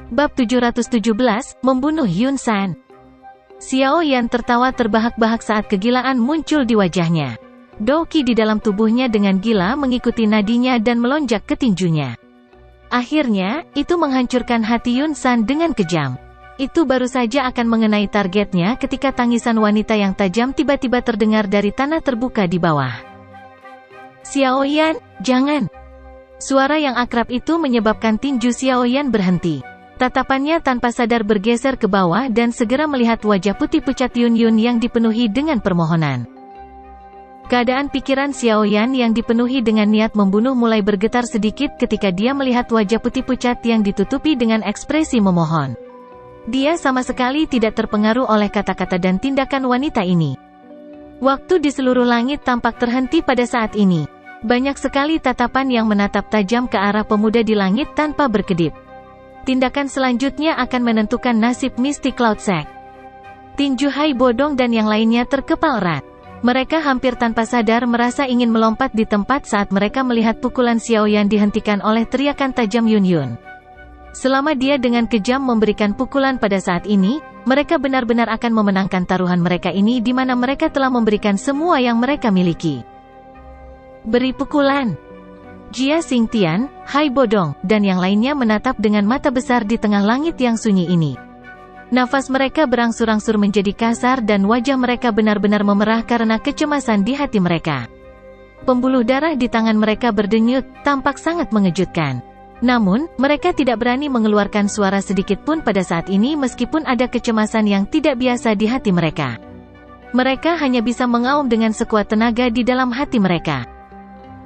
Bab 717, Membunuh Yun San. Xiao Yan tertawa terbahak-bahak saat kegilaan muncul di wajahnya. Doqi di dalam tubuhnya dengan gila mengikuti nadinya dan melonjak ke tinjunya. Akhirnya, itu menghancurkan hati Yun San dengan kejam. Itu baru saja akan mengenai targetnya ketika tangisan wanita yang tajam tiba-tiba terdengar dari tanah terbuka di bawah. Xiao Yan, jangan! Suara yang akrab itu menyebabkan tinju Xiao Yan berhenti. Tatapannya tanpa sadar bergeser ke bawah dan segera melihat wajah putih pucat Yun Yun yang dipenuhi dengan permohonan. Keadaan pikiran Xiao Yan yang dipenuhi dengan niat membunuh mulai bergetar sedikit ketika dia melihat wajah putih pucat yang ditutupi dengan ekspresi memohon. Dia sama sekali tidak terpengaruh oleh kata-kata dan tindakan wanita ini. Waktu di seluruh langit tampak terhenti pada saat ini. Banyak sekali tatapan yang menatap tajam ke arah pemuda di langit tanpa berkedip. Tindakan selanjutnya akan menentukan nasib Misty Cloud Sect. Tinju Hai Bodong dan yang lainnya terkepal erat. Mereka hampir tanpa sadar merasa ingin melompat di tempat saat mereka melihat pukulan Xiao Yan dihentikan oleh teriakan tajam Yun Yun. Selama dia dengan kejam memberikan pukulan pada saat ini, mereka benar-benar akan memenangkan taruhan mereka ini di mana mereka telah memberikan semua yang mereka miliki. Beri pukulan. Jia Xingtian, Hai Bodong, dan yang lainnya menatap dengan mata besar di tengah langit yang sunyi ini. Nafas mereka berangsur-angsur menjadi kasar dan wajah mereka benar-benar memerah karena kecemasan di hati mereka. Pembuluh darah di tangan mereka berdenyut, tampak sangat mengejutkan. Namun, mereka tidak berani mengeluarkan suara sedikit pun pada saat ini meskipun ada kecemasan yang tidak biasa di hati mereka. Mereka hanya bisa mengaum dengan sekuat tenaga di dalam hati mereka.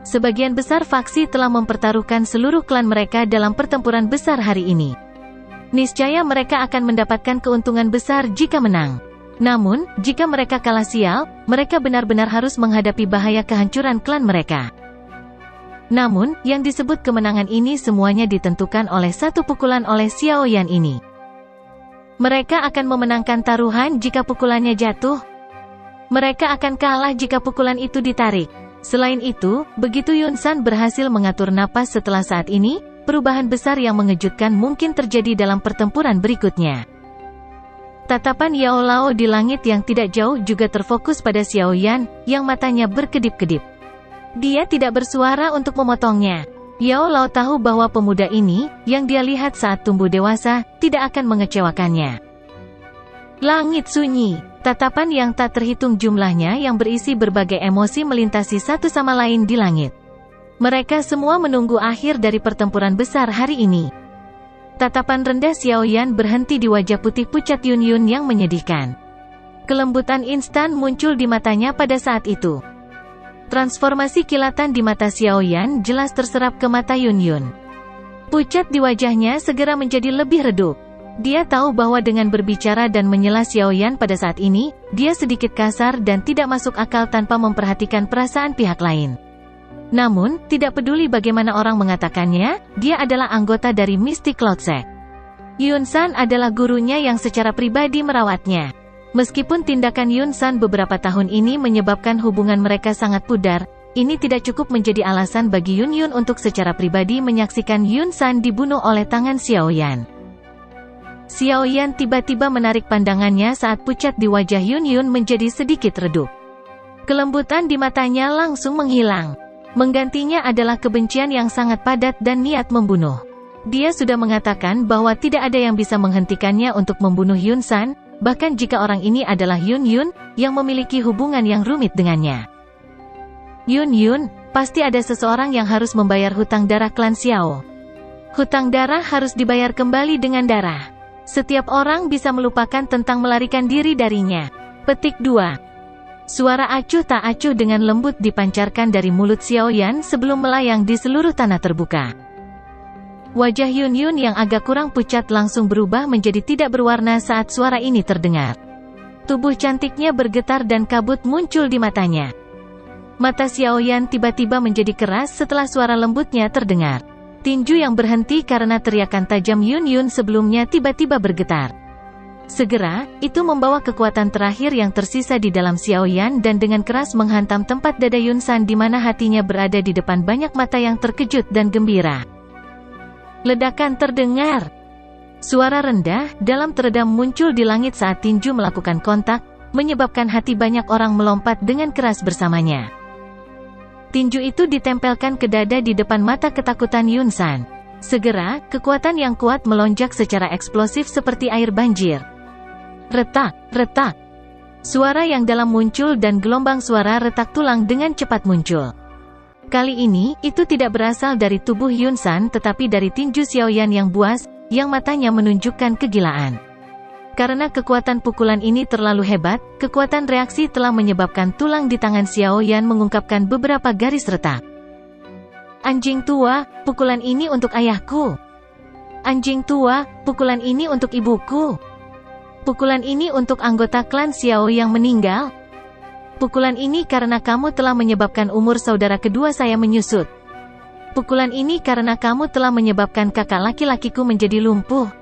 Sebagian besar faksi telah mempertaruhkan seluruh klan mereka dalam pertempuran besar hari ini. Niscaya mereka akan mendapatkan keuntungan besar jika menang. Namun, jika mereka kalah sial, mereka benar-benar harus menghadapi bahaya kehancuran klan mereka. Namun, yang disebut kemenangan ini semuanya ditentukan oleh satu pukulan oleh Xiao Yan ini. Mereka akan memenangkan taruhan jika pukulannya jatuh. Mereka akan kalah jika pukulan itu ditarik. Selain itu, begitu Yun San berhasil mengatur napas setelah saat ini, perubahan besar yang mengejutkan mungkin terjadi dalam pertempuran berikutnya. Tatapan Yao Lao di langit yang tidak jauh juga terfokus pada Xiao Yan, yang matanya berkedip-kedip. Dia tidak bersuara untuk memotongnya. Yao Lao tahu bahwa pemuda ini, yang dia lihat saat tumbuh dewasa, tidak akan mengecewakannya. Langit sunyi, tatapan yang tak terhitung jumlahnya yang berisi berbagai emosi melintasi satu sama lain di langit. Mereka semua menunggu akhir dari pertempuran besar hari ini. Tatapan rendah Xiao Yan berhenti di wajah putih pucat Yun Yun yang menyedihkan. Kelembutan instan muncul di matanya pada saat itu. Transformasi kilatan di mata Xiao Yan jelas terserap ke mata Yun Yun. Pucat di wajahnya segera menjadi lebih redup. Dia tahu bahwa dengan berbicara dan menyela Xiao Yan pada saat ini, dia sedikit kasar dan tidak masuk akal tanpa memperhatikan perasaan pihak lain. Namun, tidak peduli bagaimana orang mengatakannya, dia adalah anggota dari Misty Cloud Sect. Yun San adalah gurunya yang secara pribadi merawatnya. Meskipun tindakan Yun San beberapa tahun ini menyebabkan hubungan mereka sangat pudar, ini tidak cukup menjadi alasan bagi Yun Yun untuk secara pribadi menyaksikan Yun San dibunuh oleh tangan Xiao Yan. Xiao Yan tiba-tiba menarik pandangannya saat pucat di wajah Yun Yun menjadi sedikit redup. Kelembutan di matanya langsung menghilang. Menggantinya adalah kebencian yang sangat padat dan niat membunuh. Dia sudah mengatakan bahwa tidak ada yang bisa menghentikannya untuk membunuh Yun San, bahkan jika orang ini adalah Yun Yun, yang memiliki hubungan yang rumit dengannya. Yun Yun, pasti ada seseorang yang harus membayar hutang darah klan Xiao. Hutang darah harus dibayar kembali dengan darah. Setiap orang bisa melupakan tentang melarikan diri darinya. Petik 2. Suara acuh tak acuh dengan lembut dipancarkan dari mulut Xiao Yan sebelum melayang di seluruh tanah terbuka. Wajah Yun Yun yang agak kurang pucat langsung berubah menjadi tidak berwarna saat suara ini terdengar. Tubuh cantiknya bergetar dan kabut muncul di matanya. Mata Xiao Yan tiba-tiba menjadi keras setelah suara lembutnya terdengar. Tinju yang berhenti karena teriakan tajam Yun Yun sebelumnya tiba-tiba bergetar. Segera, itu membawa kekuatan terakhir yang tersisa di dalam Xiao Yan dan dengan keras menghantam tempat dada Yun San di mana hatinya berada di depan banyak mata yang terkejut dan gembira. Ledakan terdengar. Suara rendah, dalam teredam muncul di langit saat tinju melakukan kontak, menyebabkan hati banyak orang melompat dengan keras bersamanya. Tinju itu ditempelkan ke dada di depan mata ketakutan Yun San. Segera, kekuatan yang kuat melonjak secara eksplosif seperti air banjir. Retak, retak. Suara yang dalam muncul dan gelombang suara retak tulang dengan cepat muncul. Kali ini, itu tidak berasal dari tubuh Yun San tetapi dari tinju Xiaoyan yang buas, yang matanya menunjukkan kegilaan. Karena kekuatan pukulan ini terlalu hebat, kekuatan reaksi telah menyebabkan tulang di tangan Xiaoyan mengungkapkan beberapa garis retak. Anjing tua, pukulan ini untuk ayahku. Anjing tua, pukulan ini untuk ibuku. Pukulan ini untuk anggota klan Xiao yang meninggal. Pukulan ini karena kamu telah menyebabkan umur saudara kedua saya menyusut. Pukulan ini karena kamu telah menyebabkan kakak laki-lakiku menjadi lumpuh.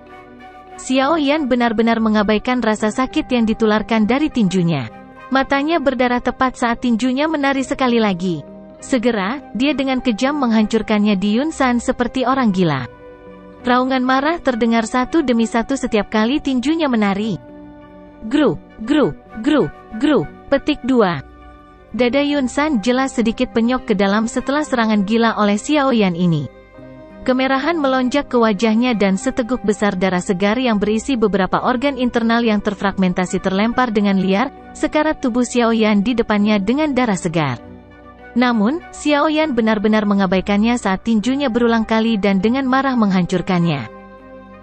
Xiaoyan benar-benar mengabaikan rasa sakit yang ditularkan dari tinjunya. Matanya berdarah tepat saat tinjunya menari sekali lagi. Segera, dia dengan kejam menghancurkannya di Yun San seperti orang gila. Raungan marah terdengar satu demi satu setiap kali tinjunya menari. Gru, gru, gru, gru. Petik 2. Dada Yun San jelas sedikit penyok ke dalam setelah serangan gila oleh Xiaoyan ini. Kemerahan melonjak ke wajahnya dan seteguk besar darah segar yang berisi beberapa organ internal yang terfragmentasi terlempar dengan liar, sekarat tubuh Xiaoyan di depannya dengan darah segar. Namun, Xiaoyan benar-benar mengabaikannya saat tinjunya berulang kali dan dengan marah menghancurkannya.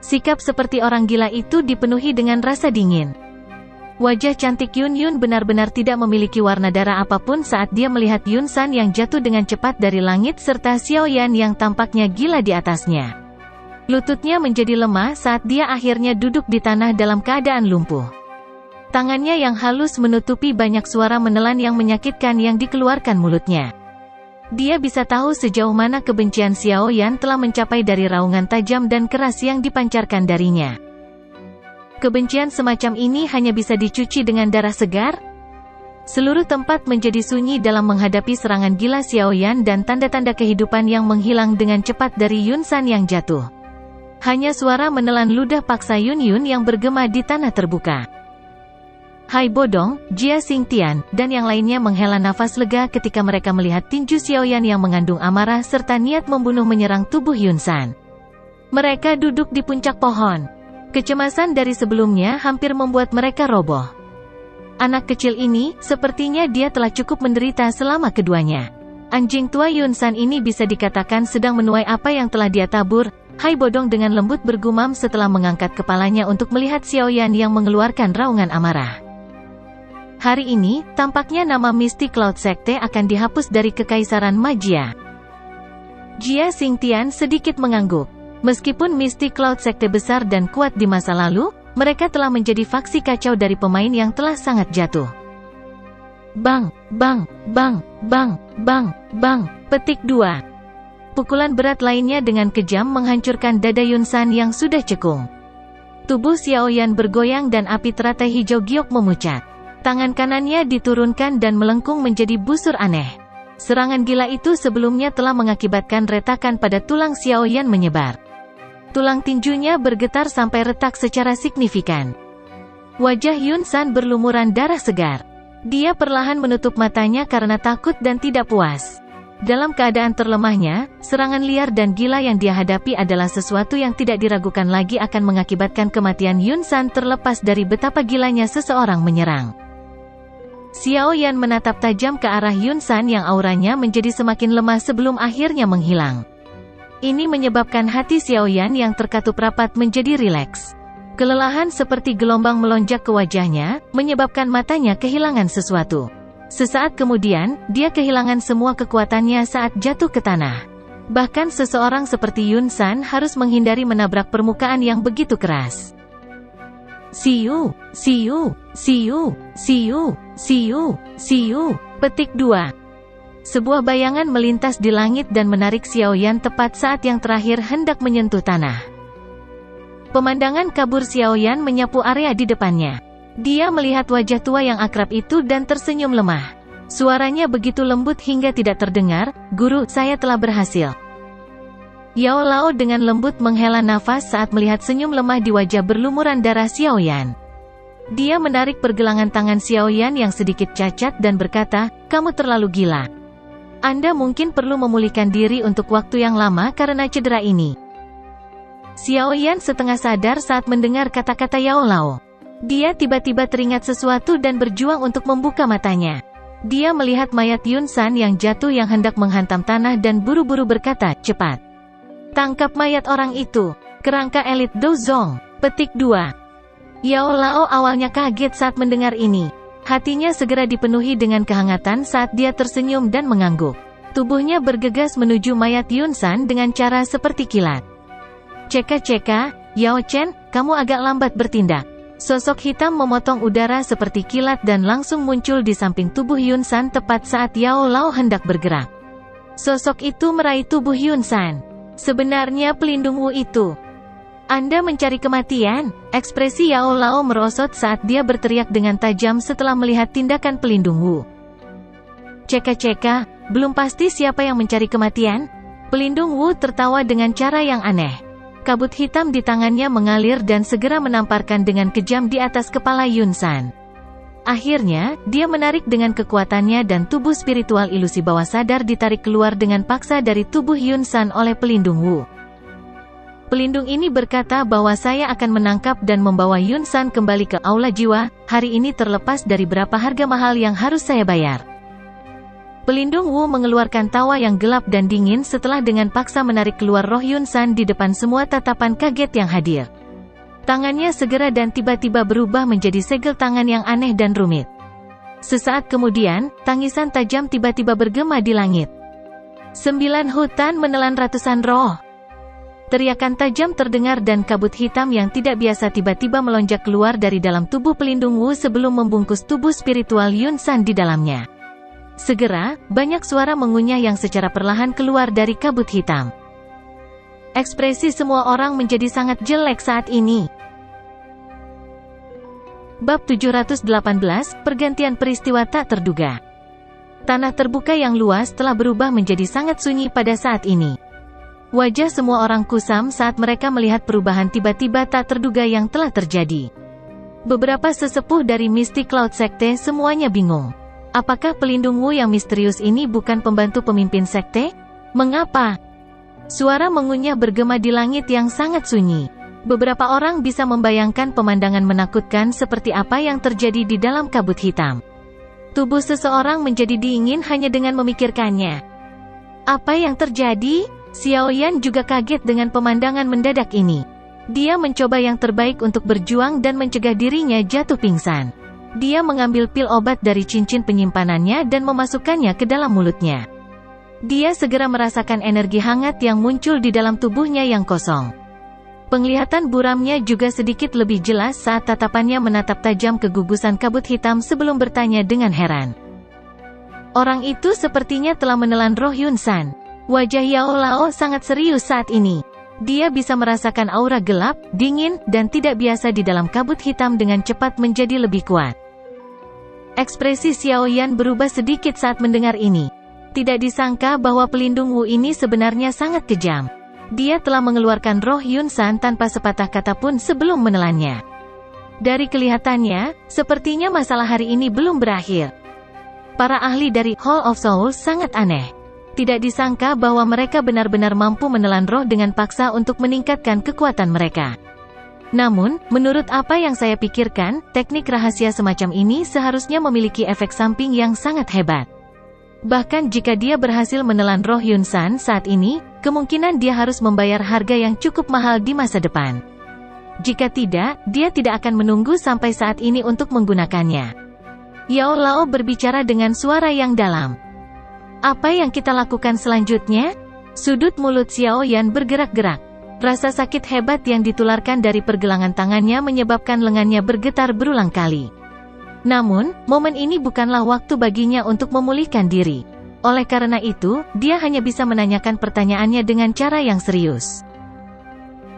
Sikap seperti orang gila itu dipenuhi dengan rasa dingin. Wajah cantik Yun benar-benar tidak memiliki warna darah apapun saat dia melihat Yun San yang jatuh dengan cepat dari langit serta Xiaoyan yang tampaknya gila di atasnya. Lututnya menjadi lemah saat dia akhirnya duduk di tanah dalam keadaan lumpuh. Tangannya yang halus menutupi banyak suara menelan yang menyakitkan yang dikeluarkan mulutnya. Dia bisa tahu sejauh mana kebencian Xiaoyan telah mencapai dari raungan tajam dan keras yang dipancarkan darinya. Kebencian semacam ini hanya bisa dicuci dengan darah segar? Seluruh tempat menjadi sunyi dalam menghadapi serangan gila Xiaoyan dan tanda-tanda kehidupan yang menghilang dengan cepat dari Yun San yang jatuh. Hanya suara menelan ludah paksa Yun yang bergema di tanah terbuka. Hai Bodong, Jia Xingtian, dan yang lainnya menghela nafas lega ketika mereka melihat tinju Xiaoyan yang mengandung amarah serta niat membunuh menyerang tubuh Yun San. Mereka duduk di puncak pohon. Kecemasan dari sebelumnya hampir membuat mereka roboh. Anak kecil ini, sepertinya dia telah cukup menderita selama keduanya. Anjing tua Yun San ini bisa dikatakan sedang menuai apa yang telah dia tabur. Hai Bodong dengan lembut bergumam setelah mengangkat kepalanya untuk melihat Xiaoyan yang mengeluarkan raungan amarah. Hari ini, tampaknya nama Mystic Cloud Sekte akan dihapus dari Kekaisaran Magia. Jia Xingtian sedikit mengangguk. Meskipun Mystic Cloud Sekte besar dan kuat di masa lalu, mereka telah menjadi faksi kacau dari pemain yang telah sangat jatuh. Bang, bang, bang, bang, bang, bang. Petik 2. Pukulan berat lainnya dengan kejam menghancurkan dada Yun San yang sudah cekung. Tubuh Xiaoyan bergoyang dan api teratai hijau giok memucat. Tangan kanannya diturunkan dan melengkung menjadi busur aneh. Serangan gila itu sebelumnya telah mengakibatkan retakan pada tulang Xiaoyan menyebar. Tulang tinjunya bergetar sampai retak secara signifikan. Wajah Yun San berlumuran darah segar. Dia perlahan menutup matanya karena takut dan tidak puas. Dalam keadaan terlemahnya, serangan liar dan gila yang dia hadapi adalah sesuatu yang tidak diragukan lagi akan mengakibatkan kematian Yun San terlepas dari betapa gilanya seseorang menyerang. Xiaoyan menatap tajam ke arah Yun San yang auranya menjadi semakin lemah sebelum akhirnya menghilang. Ini menyebabkan hati Xiaoyan yang terkatup rapat menjadi rileks. Kelelahan seperti gelombang melonjak ke wajahnya, menyebabkan matanya kehilangan sesuatu. Sesaat kemudian, dia kehilangan semua kekuatannya saat jatuh ke tanah. Bahkan seseorang seperti Yun San harus menghindari menabrak permukaan yang begitu keras. Siu, siu, siu, siu, siu, siu. Petik 2. Sebuah bayangan melintas di langit dan menarik Xiaoyan tepat saat yang terakhir hendak menyentuh tanah. Pemandangan kabur Xiaoyan menyapu area di depannya. Dia melihat wajah tua yang akrab itu dan tersenyum lemah. Suaranya begitu lembut hingga tidak terdengar, "Guru, saya telah berhasil." Yao Lao dengan lembut menghela nafas saat melihat senyum lemah di wajah berlumuran darah Xiaoyan. Dia menarik pergelangan tangan Xiaoyan yang sedikit cacat dan berkata, "Kamu terlalu gila. Anda mungkin perlu memulihkan diri untuk waktu yang lama karena cedera ini." Xiaoyan setengah sadar saat mendengar kata-kata Yao Lao. Dia tiba-tiba teringat sesuatu dan berjuang untuk membuka matanya. Dia melihat mayat Yun San yang jatuh yang hendak menghantam tanah dan buru-buru berkata, "Cepat. Tangkap mayat orang itu. Kerangka elit Dozong." Petik 2. Yao Lao awalnya kaget saat mendengar ini. Hatinya segera dipenuhi dengan kehangatan saat dia tersenyum dan mengangguk. Tubuhnya bergegas menuju mayat Yun San dengan cara seperti kilat. "Ceka, Yao Chen, kamu agak lambat bertindak." Sosok hitam memotong udara seperti kilat dan langsung muncul di samping tubuh Yun San tepat saat Yao Lao hendak bergerak. Sosok itu meraih tubuh Yun San. "Sebenarnya pelindung Wu itu. Anda mencari kematian?" Ekspresi Yao Lao merosot saat dia berteriak dengan tajam setelah melihat tindakan pelindung Wu. "Ceka, belum pasti siapa yang mencari kematian?" Pelindung Wu tertawa dengan cara yang aneh. Kabut hitam di tangannya mengalir dan segera menamparkan dengan kejam di atas kepala Yun San. Akhirnya, dia menarik dengan kekuatannya dan tubuh spiritual ilusi bawah sadar ditarik keluar dengan paksa dari tubuh Yun San oleh pelindung Wu. Pelindung ini berkata bahwa saya akan menangkap dan membawa Yun San kembali ke aula jiwa, hari ini terlepas dari berapa harga mahal yang harus saya bayar. Pelindung Wu mengeluarkan tawa yang gelap dan dingin setelah dengan paksa menarik keluar roh Yun San di depan semua tatapan kaget yang hadir. Tangannya segera dan tiba-tiba berubah menjadi segel tangan yang aneh dan rumit. Sesaat kemudian, tangisan tajam tiba-tiba bergema di langit. 9 hutan menelan ratusan roh. Teriakan tajam terdengar dan kabut hitam yang tidak biasa tiba-tiba melonjak keluar dari dalam tubuh pelindung Wu sebelum membungkus tubuh spiritual Yun San di dalamnya. Segera, banyak suara mengunyah yang secara perlahan keluar dari kabut hitam. Ekspresi semua orang menjadi sangat jelek saat ini. Bab 718, Pergantian Peristiwa Tak Terduga. Tanah terbuka yang luas telah berubah menjadi sangat sunyi pada saat ini. Wajah semua orang kusam saat mereka melihat perubahan tiba-tiba tak terduga yang telah terjadi. Beberapa sesepuh dari Mystic Cloud Sekte semuanya bingung. Apakah pelindung Wu yang misterius ini bukan pembantu pemimpin sekte? Mengapa? Suara mengunyah bergema di langit yang sangat sunyi. Beberapa orang bisa membayangkan pemandangan menakutkan seperti apa yang terjadi di dalam kabut hitam. Tubuh seseorang menjadi dingin hanya dengan memikirkannya. Apa yang terjadi? Xiaoyan juga kaget dengan pemandangan mendadak ini. Dia mencoba yang terbaik untuk berjuang dan mencegah dirinya jatuh pingsan. Dia mengambil pil obat dari cincin penyimpanannya dan memasukkannya ke dalam mulutnya. Dia segera merasakan energi hangat yang muncul di dalam tubuhnya yang kosong. Penglihatan buramnya juga sedikit lebih jelas saat tatapannya menatap tajam ke gugusan kabut hitam sebelum bertanya dengan heran. Orang itu sepertinya telah menelan roh Yun San. Wajah Yao Lao sangat serius saat ini. Dia bisa merasakan aura gelap, dingin, dan tidak biasa di dalam kabut hitam dengan cepat menjadi lebih kuat. Ekspresi Xiaoyan berubah sedikit saat mendengar ini. Tidak disangka bahwa pelindung Wu ini sebenarnya sangat kejam. Dia telah mengeluarkan roh Yun San tanpa sepatah kata pun sebelum menelannya. Dari kelihatannya, sepertinya masalah hari ini belum berakhir. Para ahli dari Hall of Souls sangat aneh. Tidak disangka bahwa mereka benar-benar mampu menelan roh dengan paksa untuk meningkatkan kekuatan mereka. Namun, menurut apa yang saya pikirkan, teknik rahasia semacam ini seharusnya memiliki efek samping yang sangat hebat. Bahkan jika dia berhasil menelan roh Yun San saat ini, kemungkinan dia harus membayar harga yang cukup mahal di masa depan. Jika tidak, dia tidak akan menunggu sampai saat ini untuk menggunakannya. Yao Lao berbicara dengan suara yang dalam. Apa yang kita lakukan selanjutnya? Sudut mulut Xiaoyan bergerak-gerak. Rasa sakit hebat yang ditularkan dari pergelangan tangannya menyebabkan lengannya bergetar berulang kali. Namun, momen ini bukanlah waktu baginya untuk memulihkan diri. Oleh karena itu, dia hanya bisa menanyakan pertanyaannya dengan cara yang serius.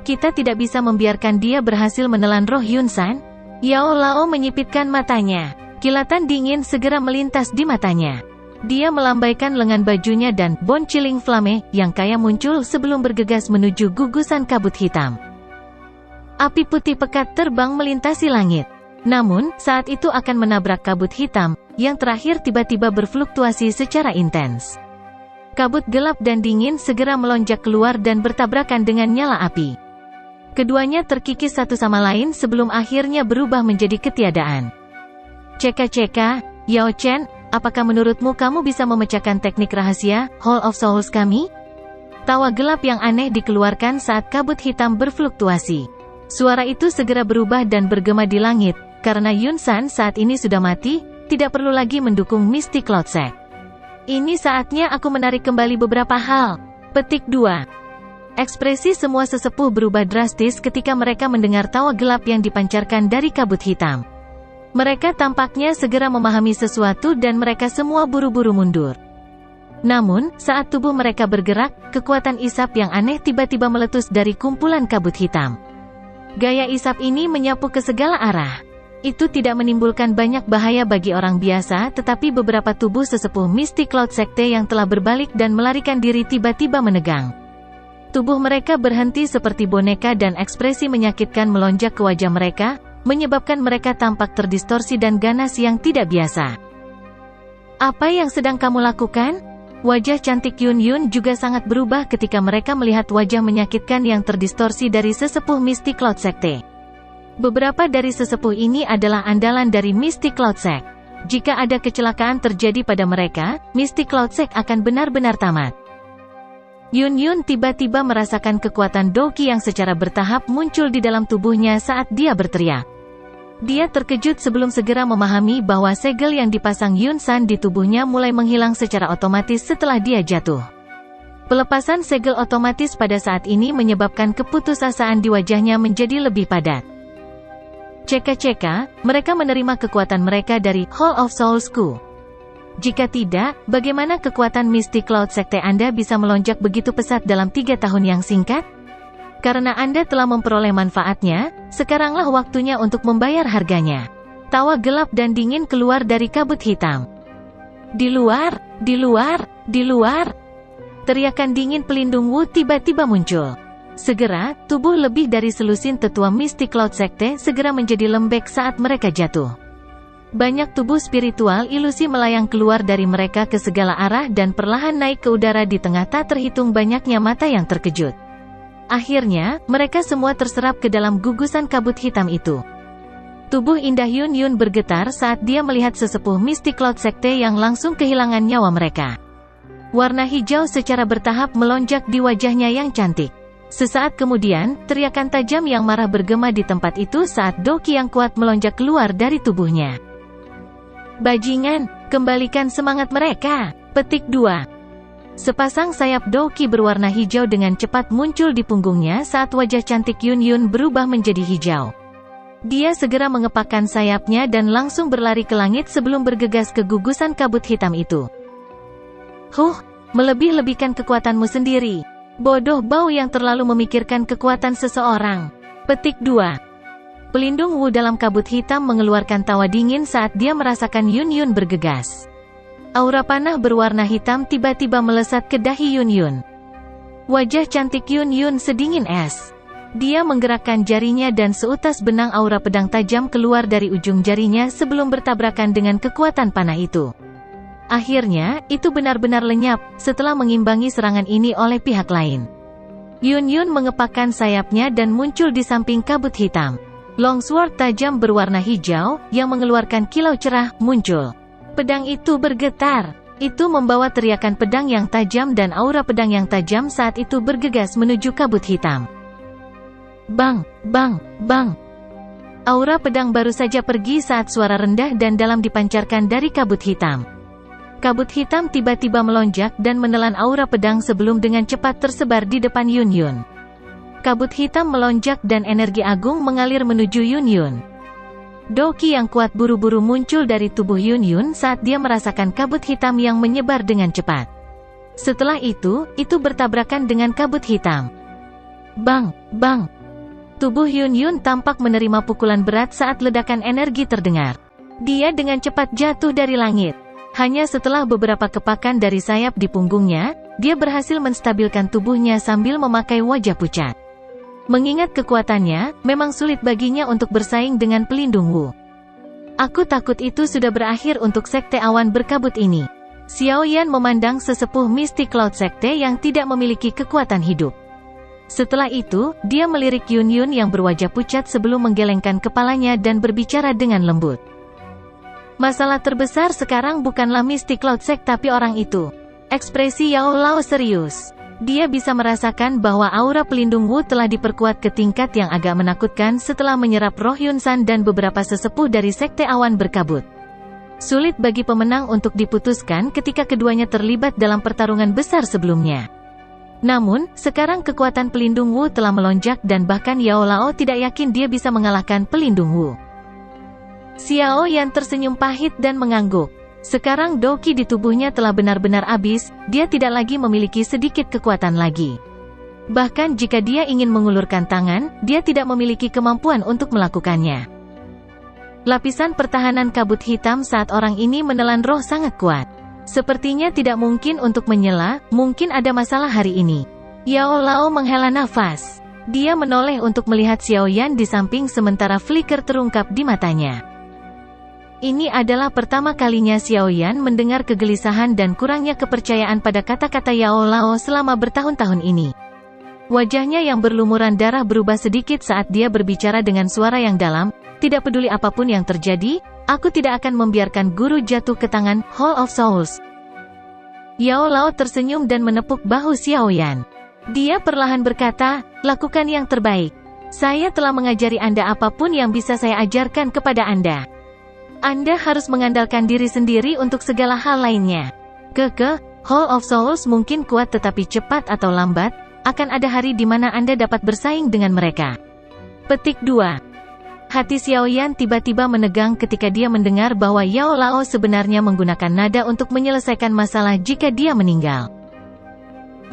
Kita tidak bisa membiarkan dia berhasil menelan roh Yun San? Yao Lao menyipitkan matanya. Kilatan dingin segera melintas di matanya. Dia melambaikan lengan bajunya dan Bone Chilling Flame yang kaya muncul sebelum bergegas menuju gugusan kabut hitam. Api putih pekat terbang melintasi langit. Namun, saat itu akan menabrak kabut hitam, yang terakhir tiba-tiba berfluktuasi secara intens. Kabut gelap dan dingin segera melonjak keluar dan bertabrakan dengan nyala api. Keduanya terkikis satu sama lain sebelum akhirnya berubah menjadi ketiadaan. Ceka-ceka, Yao Chen, apakah menurutmu kamu bisa memecahkan teknik rahasia Hall of Souls kami? Tawa gelap yang aneh dikeluarkan saat kabut hitam berfluktuasi. Suara itu segera berubah dan bergema di langit, karena Yun San saat ini sudah mati, tidak perlu lagi mendukung Mystic Cloud Sect. Ini saatnya aku menarik kembali beberapa hal. Petik 2. Ekspresi semua sesepuh berubah drastis ketika mereka mendengar tawa gelap yang dipancarkan dari kabut hitam. Mereka tampaknya segera memahami sesuatu dan mereka semua buru-buru mundur. Namun, saat tubuh mereka bergerak, kekuatan isap yang aneh tiba-tiba meletus dari kumpulan kabut hitam. Gaya isap ini menyapu ke segala arah. Itu tidak menimbulkan banyak bahaya bagi orang biasa, tetapi beberapa tubuh sesepuh Mystic Cloud Sekte yang telah berbalik dan melarikan diri tiba-tiba menegang. Tubuh mereka berhenti seperti boneka dan ekspresi menyakitkan melonjak ke wajah mereka, menyebabkan mereka tampak terdistorsi dan ganas yang tidak biasa. Apa yang sedang kamu lakukan? Wajah cantik Yun Yun juga sangat berubah ketika mereka melihat wajah menyakitkan yang terdistorsi dari sesepuh Mystic Cloud Sekte. Beberapa dari sesepuh ini adalah andalan dari Mystic Cloud Sect. Jika ada kecelakaan terjadi pada mereka, Mystic Cloud Sect akan benar-benar tamat. Yun Yun tiba-tiba merasakan kekuatan Doqi yang secara bertahap muncul di dalam tubuhnya saat dia berteriak. Dia terkejut sebelum segera memahami bahwa segel yang dipasang Yun San di tubuhnya mulai menghilang secara otomatis setelah dia jatuh. Pelepasan segel otomatis pada saat ini menyebabkan keputusasaan di wajahnya menjadi lebih padat. Ceka-ceka, mereka menerima kekuatan mereka dari Hall of Souls-ku. Jika tidak, bagaimana kekuatan Mystic Cloud Sekte Anda bisa melonjak begitu pesat dalam 3 tahun yang singkat? Karena Anda telah memperoleh manfaatnya, sekaranglah waktunya untuk membayar harganya. Tawa gelap dan dingin keluar dari kabut hitam. Di luar, di luar, di luar. Teriakan dingin pelindung Wu tiba-tiba muncul. Segera, tubuh lebih dari selusin tetua Mystic Cloud Sekte segera menjadi lembek saat mereka jatuh. Banyak tubuh spiritual ilusi melayang keluar dari mereka ke segala arah dan perlahan naik ke udara di tengah tak terhitung banyaknya mata yang terkejut. Akhirnya, mereka semua terserap ke dalam gugusan kabut hitam itu. Tubuh indah Yun Yun bergetar saat dia melihat sesepuh Mystic Cloud Sekte yang langsung kehilangan nyawa mereka. Warna hijau secara bertahap melonjak di wajahnya yang cantik. Sesaat kemudian, teriakan tajam yang marah bergema di tempat itu saat Doqi yang kuat melonjak keluar dari tubuhnya. Bajingan, kembalikan semangat mereka. Petik 2. Sepasang sayap Doqi berwarna hijau dengan cepat muncul di punggungnya saat wajah cantik Yun Yun berubah menjadi hijau. Dia segera mengepakkan sayapnya dan langsung berlari ke langit sebelum bergegas ke gugusan kabut hitam itu. Melebih-lebihkan kekuatanmu sendiri. Bodoh bau yang terlalu memikirkan kekuatan seseorang. Petik 2. Pelindung Wu dalam kabut hitam mengeluarkan tawa dingin saat dia merasakan Yun Yun bergegas. Aura panah berwarna hitam tiba-tiba melesat ke dahi Yun Yun. Wajah cantik Yun Yun sedingin es. Dia menggerakkan jarinya dan seutas benang aura pedang tajam keluar dari ujung jarinya sebelum bertabrakan dengan kekuatan panah itu. Akhirnya, itu benar-benar lenyap, setelah mengimbangi serangan ini oleh pihak lain. Yun Yun mengepakkan sayapnya dan muncul di samping kabut hitam. Longsword tajam berwarna hijau, yang mengeluarkan kilau cerah, muncul. Pedang itu bergetar. Itu membawa teriakan pedang yang tajam dan aura pedang yang tajam saat itu bergegas menuju kabut hitam. Bang, bang, bang. Aura pedang baru saja pergi saat suara rendah dan dalam dipancarkan dari kabut hitam. Kabut hitam tiba-tiba melonjak dan menelan aura pedang sebelum dengan cepat tersebar di depan Yun Yun. Kabut hitam melonjak dan energi agung mengalir menuju Yun Yun. Doqi yang kuat buru-buru muncul dari tubuh Yun Yun saat dia merasakan kabut hitam yang menyebar dengan cepat. Setelah itu bertabrakan dengan kabut hitam. Bang, bang. Tubuh Yun Yun tampak menerima pukulan berat saat ledakan energi terdengar. Dia dengan cepat jatuh dari langit. Hanya setelah beberapa kepakan dari sayap di punggungnya, dia berhasil menstabilkan tubuhnya sambil memakai wajah pucat. Mengingat kekuatannya, memang sulit baginya untuk bersaing dengan pelindung Wu. Aku takut itu sudah berakhir untuk sekte awan berkabut ini. Xiao Yan memandang sesepuh Mystic Cloud Sekte yang tidak memiliki kekuatan hidup. Setelah itu, dia melirik Yun Yun yang berwajah pucat sebelum menggelengkan kepalanya dan berbicara dengan lembut. Masalah terbesar sekarang bukanlah Mystic Cloud Sect tapi orang itu. Ekspresi Yao Lao serius. Dia bisa merasakan bahwa aura pelindung Wu telah diperkuat ke tingkat yang agak menakutkan setelah menyerap roh Yun San dan beberapa sesepuh dari sekte awan berkabut. Sulit bagi pemenang untuk diputuskan ketika keduanya terlibat dalam pertarungan besar sebelumnya. Namun, sekarang kekuatan pelindung Wu telah melonjak dan bahkan Yao Lao tidak yakin dia bisa mengalahkan pelindung Wu. Xiao Yan tersenyum pahit dan mengangguk. Sekarang doki di tubuhnya telah benar-benar habis, dia tidak lagi memiliki sedikit kekuatan lagi. Bahkan jika dia ingin mengulurkan tangan, dia tidak memiliki kemampuan untuk melakukannya. Lapisan pertahanan kabut hitam saat orang ini menelan roh sangat kuat. Sepertinya tidak mungkin untuk menyela, mungkin ada masalah hari ini. Yao Lao menghela nafas. Dia menoleh untuk melihat Xiao Yan di samping sementara flicker terungkap di matanya. Ini adalah pertama kalinya Xiao Yan mendengar kegelisahan dan kurangnya kepercayaan pada kata-kata Yao Lao selama bertahun-tahun ini. Wajahnya yang berlumuran darah berubah sedikit saat dia berbicara dengan suara yang dalam, "Tidak peduli apapun yang terjadi, aku tidak akan membiarkan guru jatuh ke tangan Hall of Souls." Yao Lao tersenyum dan menepuk bahu Xiao Yan. Dia perlahan berkata, "Lakukan yang terbaik. Saya telah mengajari Anda apapun yang bisa saya ajarkan kepada Anda. Anda harus mengandalkan diri sendiri untuk segala hal lainnya. Hall of Souls mungkin kuat tetapi cepat atau lambat, akan ada hari di mana Anda dapat bersaing dengan mereka." Petik 2. Hati Xiao Yan tiba-tiba menegang ketika dia mendengar bahwa Yao Lao sebenarnya menggunakan nada untuk menyelesaikan masalah jika dia meninggal.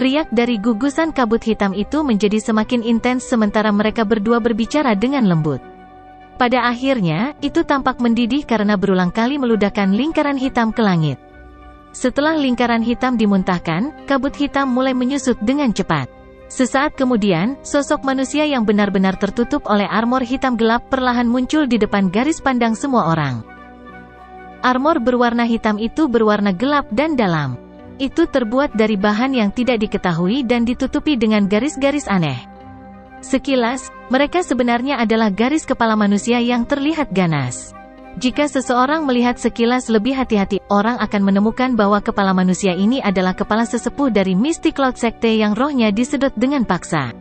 Riak dari gugusan kabut hitam itu menjadi semakin intens sementara mereka berdua berbicara dengan lembut. Pada akhirnya, itu tampak mendidih karena berulang kali meludahkan lingkaran hitam ke langit. Setelah lingkaran hitam dimuntahkan, kabut hitam mulai menyusut dengan cepat. Sesaat kemudian, sosok manusia yang benar-benar tertutup oleh armor hitam gelap perlahan muncul di depan garis pandang semua orang. Armor berwarna hitam itu berwarna gelap dan dalam. Itu terbuat dari bahan yang tidak diketahui dan ditutupi dengan garis-garis aneh. Sekilas, mereka sebenarnya adalah garis kepala manusia yang terlihat ganas. Jika seseorang melihat sekilas lebih hati-hati, orang akan menemukan bahwa kepala manusia ini adalah kepala sesepuh dari Mystic Cloud Sekte yang rohnya disedot dengan paksa.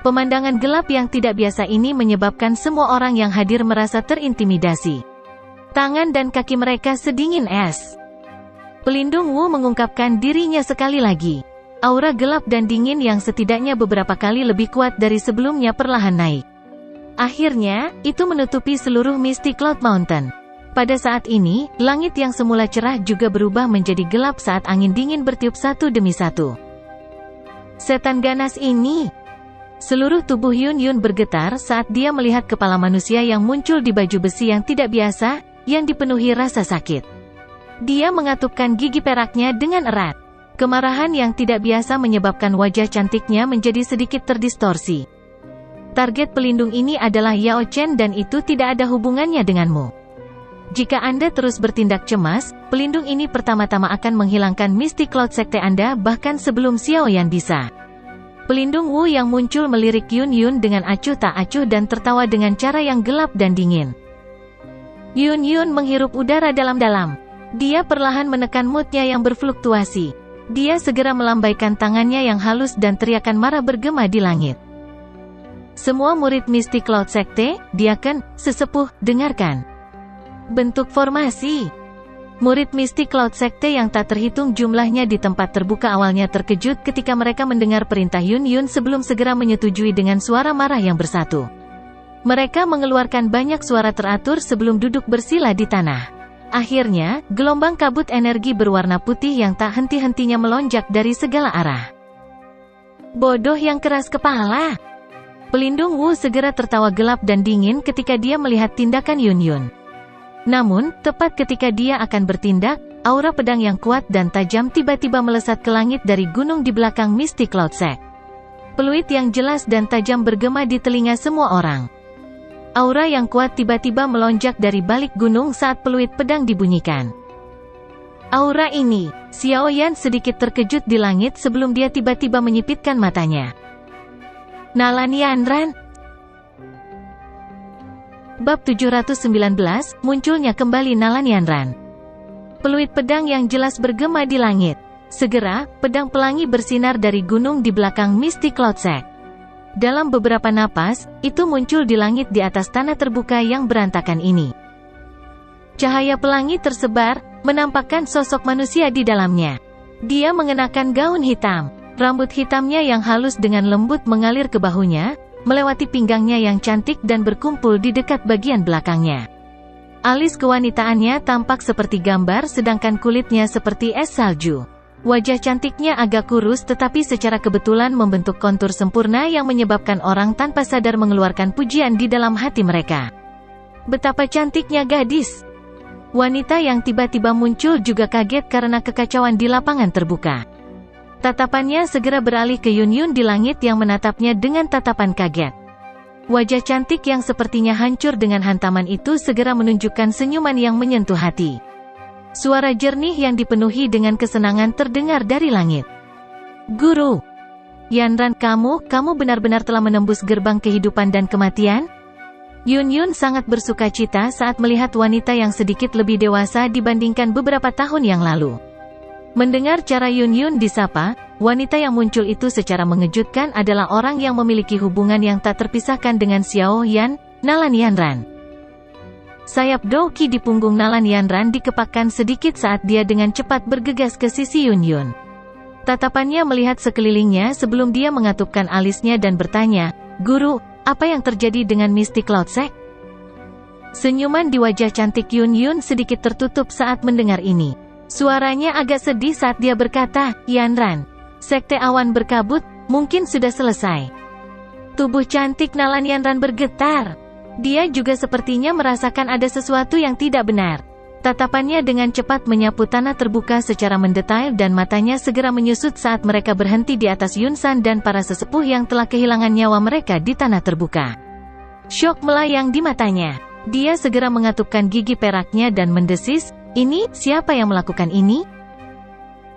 Pemandangan gelap yang tidak biasa ini menyebabkan semua orang yang hadir merasa terintimidasi. Tangan dan kaki mereka sedingin es. Pelindung Wu mengungkapkan dirinya sekali lagi. Aura gelap dan dingin yang setidaknya beberapa kali lebih kuat dari sebelumnya perlahan naik. Akhirnya, itu menutupi seluruh Mystic Cloud Mountain. Pada saat ini, langit yang semula cerah juga berubah menjadi gelap saat angin dingin bertiup satu demi satu. Setan ganas ini! Seluruh tubuh Yun Yun bergetar saat dia melihat kepala manusia yang muncul di baju besi yang tidak biasa, yang dipenuhi rasa sakit. Dia mengatupkan gigi peraknya dengan erat. Kemarahan yang tidak biasa menyebabkan wajah cantiknya menjadi sedikit terdistorsi. Target pelindung ini adalah Yao Chen dan itu tidak ada hubungannya denganmu. Jika Anda terus bertindak cemas, pelindung ini pertama-tama akan menghilangkan Mystic Cloud Sekte Anda bahkan sebelum Xiao Yan bisa. Pelindung Wu yang muncul melirik Yun Yun dengan acuh tak acuh dan tertawa dengan cara yang gelap dan dingin. Yun Yun menghirup udara dalam-dalam. Dia perlahan menekan moodnya yang berfluktuasi. Dia segera melambaikan tangannya yang halus dan teriakan marah bergema di langit. Semua murid Mystic Cloud Sekte, diaken, sesepuh, dengarkan. Bentuk formasi. Murid Mystic Cloud Sekte yang tak terhitung jumlahnya di tempat terbuka awalnya terkejut ketika mereka mendengar perintah Yun Yun sebelum segera menyetujui dengan suara marah yang bersatu. Mereka mengeluarkan banyak suara teratur sebelum duduk bersila di tanah. Akhirnya, gelombang kabut energi berwarna putih yang tak henti-hentinya melonjak dari segala arah. Bodoh yang keras kepala. Pelindung Wu segera tertawa gelap dan dingin ketika dia melihat tindakan Yun Yun. Namun, tepat ketika dia akan bertindak, aura pedang yang kuat dan tajam tiba-tiba melesat ke langit dari gunung di belakang Misty Cloud Sect. Peluit yang jelas dan tajam bergema di telinga semua orang. Aura yang kuat tiba-tiba melonjak dari balik gunung saat peluit pedang dibunyikan. Aura ini, Xiao Yan sedikit terkejut di langit sebelum dia tiba-tiba menyipitkan matanya. Nalan Yanran. Bab 719, munculnya kembali Nalan Yanran. Peluit pedang yang jelas bergema di langit. Segera, pedang pelangi bersinar dari gunung di belakang Misty Cloud Sect. Dalam beberapa napas, itu muncul di langit di atas tanah terbuka yang berantakan ini. Cahaya pelangi tersebar, menampakkan sosok manusia di dalamnya. Dia mengenakan gaun hitam. Rambut hitamnya yang halus dengan lembut mengalir ke bahunya, melewati pinggangnya yang cantik dan berkumpul di dekat bagian belakangnya. Alis kewanitaannya tampak seperti gambar sedangkan kulitnya seperti es salju. Wajah cantiknya agak kurus tetapi secara kebetulan membentuk kontur sempurna yang menyebabkan orang tanpa sadar mengeluarkan pujian di dalam hati mereka. Betapa cantiknya gadis! Wanita yang tiba-tiba muncul juga kaget karena kekacauan di lapangan terbuka. Tatapannya segera beralih ke Yun Yun di langit yang menatapnya dengan tatapan kaget. Wajah cantik yang sepertinya hancur dengan hantaman itu segera menunjukkan senyuman yang menyentuh hati. Suara jernih yang dipenuhi dengan kesenangan terdengar dari langit. Guru! Yanran, kamu benar-benar telah menembus gerbang kehidupan dan kematian? Yun Yun sangat bersukacita saat melihat wanita yang sedikit lebih dewasa dibandingkan beberapa tahun yang lalu. Mendengar cara Yun Yun disapa, wanita yang muncul itu secara mengejutkan adalah orang yang memiliki hubungan yang tak terpisahkan dengan Xiao Yan, Nalan Yanran. Sayap Doki di punggung Nalan Yanran dikepakkan sedikit saat dia dengan cepat bergegas ke sisi Yun Yun. Tatapannya melihat sekelilingnya sebelum dia mengatupkan alisnya dan bertanya, "Guru, apa yang terjadi dengan Misty Cloud Sect?" Senyuman di wajah cantik Yun Yun sedikit tertutup saat mendengar ini. Suaranya agak sedih saat dia berkata, "Yanran, Sekte Awan Berkabut, mungkin sudah selesai." Tubuh cantik Nalan Yanran bergetar. Dia juga sepertinya merasakan ada sesuatu yang tidak benar. Tatapannya dengan cepat menyapu tanah terbuka secara mendetail dan matanya segera menyusut saat mereka berhenti di atas Yun San dan para sesepuh yang telah kehilangan nyawa mereka di tanah terbuka. Syok melayang di matanya. Dia segera mengatupkan gigi peraknya dan mendesis, "Ini, siapa yang melakukan ini?"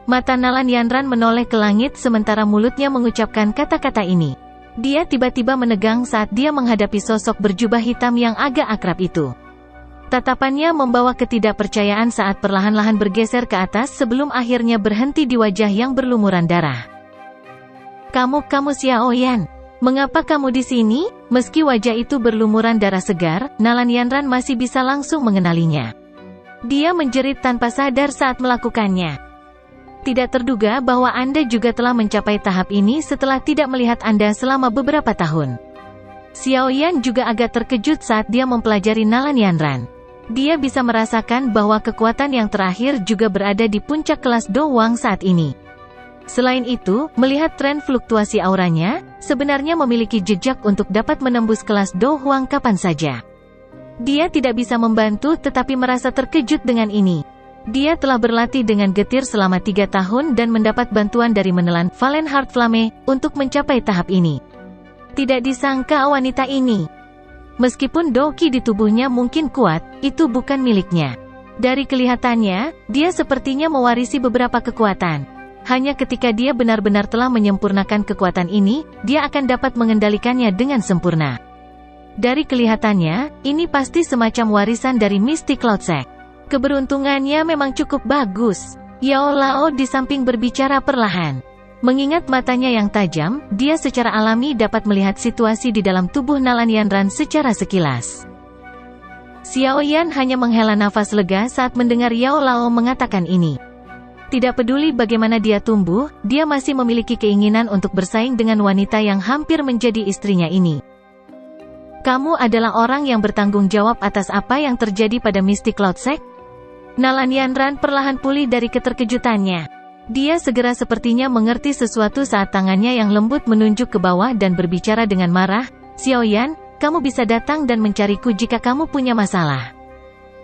Mata Nalan Yanran menoleh ke langit sementara mulutnya mengucapkan kata-kata ini. Dia tiba-tiba menegang saat dia menghadapi sosok berjubah hitam yang agak akrab itu. Tatapannya membawa ketidakpercayaan saat perlahan-lahan bergeser ke atas sebelum akhirnya berhenti di wajah yang berlumuran darah. Kamu Xiao Yan. Mengapa kamu di sini?" Meski wajah itu berlumuran darah segar, Nalan Yanran masih bisa langsung mengenalinya. Dia menjerit tanpa sadar saat melakukannya. Tidak terduga bahwa Anda juga telah mencapai tahap ini setelah tidak melihat Anda selama beberapa tahun. Xiao Yan juga agak terkejut saat dia mempelajari Nalan Yanran. Dia bisa merasakan bahwa kekuatan yang terakhir juga berada di puncak kelas Do Wang saat ini. Selain itu, melihat tren fluktuasi auranya, sebenarnya memiliki jejak untuk dapat menembus kelas Do Wang kapan saja. Dia tidak bisa membantu tetapi merasa terkejut dengan ini. Dia telah berlatih dengan getir selama 3 tahun dan mendapat bantuan dari menelan Valen Heart Flame untuk mencapai tahap ini. Tidak disangka wanita ini. Meskipun doki di tubuhnya mungkin kuat, itu bukan miliknya. Dari kelihatannya, dia sepertinya mewarisi beberapa kekuatan. Hanya ketika dia benar-benar telah menyempurnakan kekuatan ini, dia akan dapat mengendalikannya dengan sempurna. Dari kelihatannya, ini pasti semacam warisan dari Misty Cloud Sect. Keberuntungannya memang cukup bagus. Yao Lao di samping berbicara perlahan. Mengingat matanya yang tajam, dia secara alami dapat melihat situasi di dalam tubuh Nalan Yanran secara sekilas. Xiao Yan hanya menghela nafas lega saat mendengar Yao Lao mengatakan ini. Tidak peduli bagaimana dia tumbuh, dia masih memiliki keinginan untuk bersaing dengan wanita yang hampir menjadi istrinya ini. Kamu adalah orang yang bertanggung jawab atas apa yang terjadi pada Misty Cloud Sect? Nalan Yanran perlahan pulih dari keterkejutannya. Dia segera sepertinya mengerti sesuatu saat tangannya yang lembut menunjuk ke bawah dan berbicara dengan marah, "Xiao Yan, kamu bisa datang dan mencariku jika kamu punya masalah."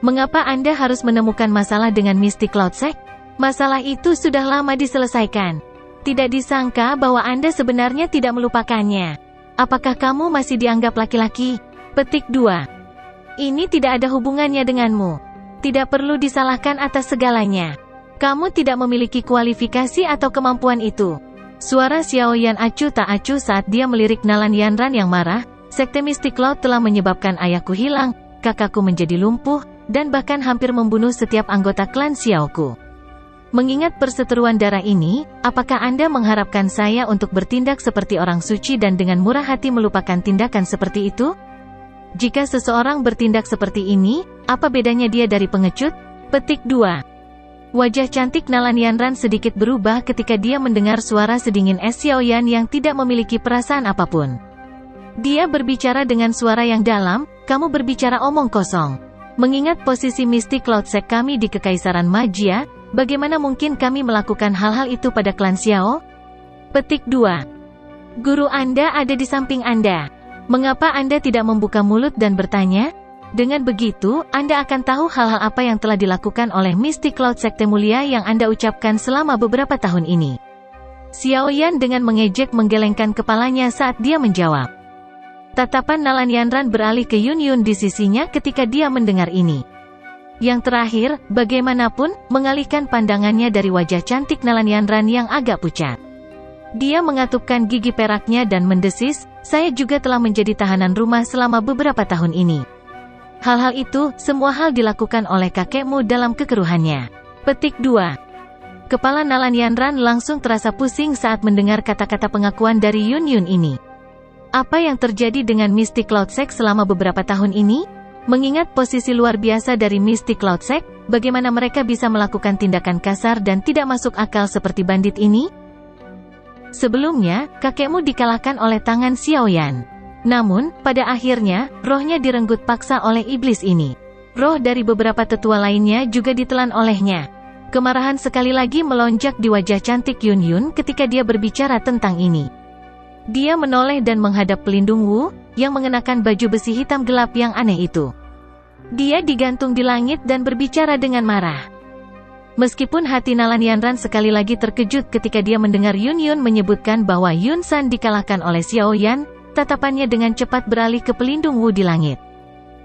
Mengapa Anda harus menemukan masalah dengan Mystic Cloud Sect? Masalah itu sudah lama diselesaikan. Tidak disangka bahwa Anda sebenarnya tidak melupakannya. Apakah kamu masih dianggap laki-laki? Petik 2. Ini tidak ada hubungannya denganmu. Tidak perlu disalahkan atas segalanya. Kamu tidak memiliki kualifikasi atau kemampuan itu. Suara Xiaoyan acuh tak acuh saat dia melirik Nalan Yanran yang marah. Sekte Mystic Cloud telah menyebabkan ayahku hilang, kakakku menjadi lumpuh, dan bahkan hampir membunuh setiap anggota klan Xiaoku. Mengingat perseteruan darah ini, apakah Anda mengharapkan saya untuk bertindak seperti orang suci dan dengan murah hati melupakan tindakan seperti itu? Jika seseorang bertindak seperti ini, apa bedanya dia dari pengecut? Petik 2. Wajah cantik Nalan Yanran sedikit berubah ketika dia mendengar suara sedingin es Xiaoyan yang tidak memiliki perasaan apapun. Dia berbicara dengan suara yang dalam, kamu berbicara omong kosong. Mengingat posisi Mystic Cloud Sect kami di Kekaisaran Magia, bagaimana mungkin kami melakukan hal-hal itu pada klan Xiao? Petik 2. Guru Anda ada di samping Anda. Mengapa Anda tidak membuka mulut dan bertanya? Dengan begitu, Anda akan tahu hal-hal apa yang telah dilakukan oleh Mystic Cloud Sekte Mulia yang Anda ucapkan selama beberapa tahun ini. Xiaoyan dengan mengejek menggelengkan kepalanya saat dia menjawab. Tatapan Nalan Yanran beralih ke Yun Yun di sisinya ketika dia mendengar ini. Yang terakhir, bagaimanapun, mengalihkan pandangannya dari wajah cantik Nalan Yanran yang agak pucat. Dia mengatupkan gigi peraknya dan mendesis, saya juga telah menjadi tahanan rumah selama beberapa tahun ini. Hal-hal itu, semua hal dilakukan oleh kakekmu dalam kekeruhannya. Petik 2. Kepala Nalan Yanran langsung terasa pusing saat mendengar kata-kata pengakuan dari Yun Yun ini. Apa yang terjadi dengan Mystic Cloud Sect selama beberapa tahun ini? Mengingat posisi luar biasa dari Mystic Cloud Sect, bagaimana mereka bisa melakukan tindakan kasar dan tidak masuk akal seperti bandit ini? Sebelumnya, kakekmu dikalahkan oleh tangan Xiaoyan. Namun, pada akhirnya, rohnya direnggut paksa oleh iblis ini. Roh dari beberapa tetua lainnya juga ditelan olehnya. Kemarahan sekali lagi melonjak di wajah cantik Yun Yun ketika dia berbicara tentang ini. Dia menoleh dan menghadap pelindung Wu, yang mengenakan baju besi hitam gelap yang aneh itu. Dia digantung di langit dan berbicara dengan marah. Meskipun hati Nalan Yanran sekali lagi terkejut ketika dia mendengar Yun Yun menyebutkan bahwa Yun San dikalahkan oleh Xiaoyan, tatapannya dengan cepat beralih ke pelindung Wu di langit.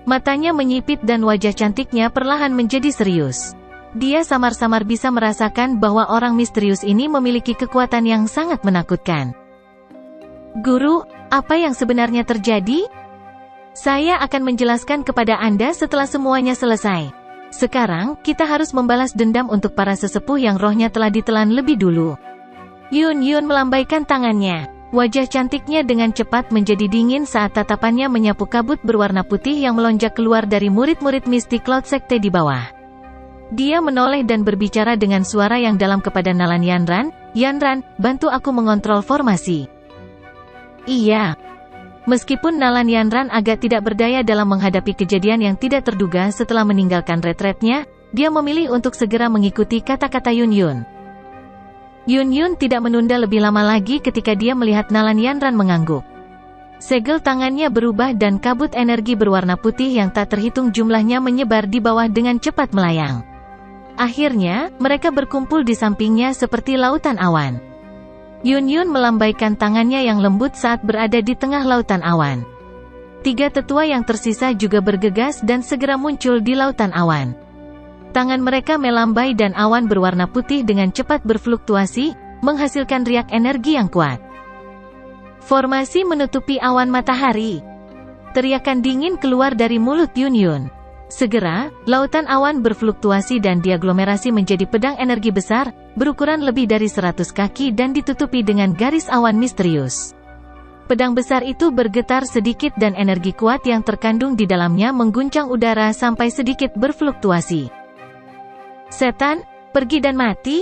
Matanya menyipit dan wajah cantiknya perlahan menjadi serius. Dia samar-samar bisa merasakan bahwa orang misterius ini memiliki kekuatan yang sangat menakutkan. Guru, apa yang sebenarnya terjadi? Saya akan menjelaskan kepada Anda setelah semuanya selesai. Sekarang, kita harus membalas dendam untuk para sesepuh yang rohnya telah ditelan lebih dulu. Yun Yun melambaikan tangannya. Wajah cantiknya dengan cepat menjadi dingin saat tatapannya menyapu kabut berwarna putih yang melonjak keluar dari murid-murid Mystic Cloud Sekte di bawah. Dia menoleh dan berbicara dengan suara yang dalam kepada Nalan Yanran, Yanran, bantu aku mengontrol formasi. Iya. Meskipun Nalan Yanran agak tidak berdaya dalam menghadapi kejadian yang tidak terduga setelah meninggalkan retretnya, dia memilih untuk segera mengikuti kata-kata Yun Yun. Yun Yun tidak menunda lebih lama lagi ketika dia melihat Nalan Yanran mengangguk. Segel tangannya berubah dan kabut energi berwarna putih yang tak terhitung jumlahnya menyebar di bawah dengan cepat melayang. Akhirnya, mereka berkumpul di sampingnya seperti lautan awan. Yun Yun melambaikan tangannya yang lembut saat berada di tengah lautan awan. Tiga tetua yang tersisa juga bergegas dan segera muncul di lautan awan. Tangan mereka melambai dan awan berwarna putih dengan cepat berfluktuasi, menghasilkan riak energi yang kuat. Formasi menutupi awan matahari. Teriakan dingin keluar dari mulut Yun Yun. Segera, lautan awan berfluktuasi dan diaglomerasi menjadi pedang energi besar, berukuran lebih dari 100 kaki dan ditutupi dengan garis awan misterius. Pedang besar itu bergetar sedikit dan energi kuat yang terkandung di dalamnya mengguncang udara sampai sedikit berfluktuasi. Setan, pergi dan mati?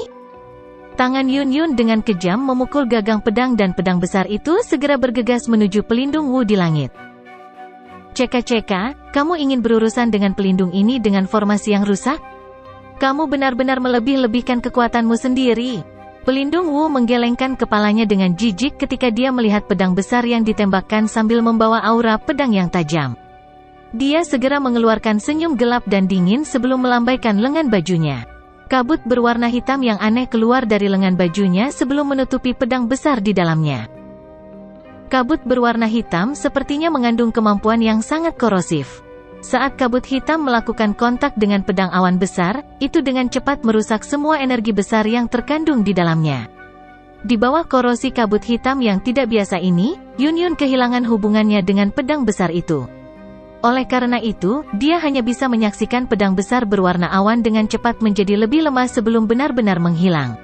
Tangan Yun Yun dengan kejam memukul gagang pedang dan pedang besar itu segera bergegas menuju pelindung Wu di langit. Ceka-ceka, kamu ingin berurusan dengan pelindung ini dengan formasi yang rusak? Kamu benar-benar melebih-lebihkan kekuatanmu sendiri. Pelindung Wu menggelengkan kepalanya dengan jijik ketika dia melihat pedang besar yang ditembakkan sambil membawa aura pedang yang tajam. Dia segera mengeluarkan senyum gelap dan dingin sebelum melambaikan lengan bajunya. Kabut berwarna hitam yang aneh keluar dari lengan bajunya sebelum menutupi pedang besar di dalamnya. Kabut berwarna hitam sepertinya mengandung kemampuan yang sangat korosif. Saat kabut hitam melakukan kontak dengan pedang awan besar, itu dengan cepat merusak semua energi besar yang terkandung di dalamnya. Di bawah korosi kabut hitam yang tidak biasa ini, Yun kehilangan hubungannya dengan pedang besar itu. Oleh karena itu, dia hanya bisa menyaksikan pedang besar berwarna awan dengan cepat menjadi lebih lemah sebelum benar-benar menghilang.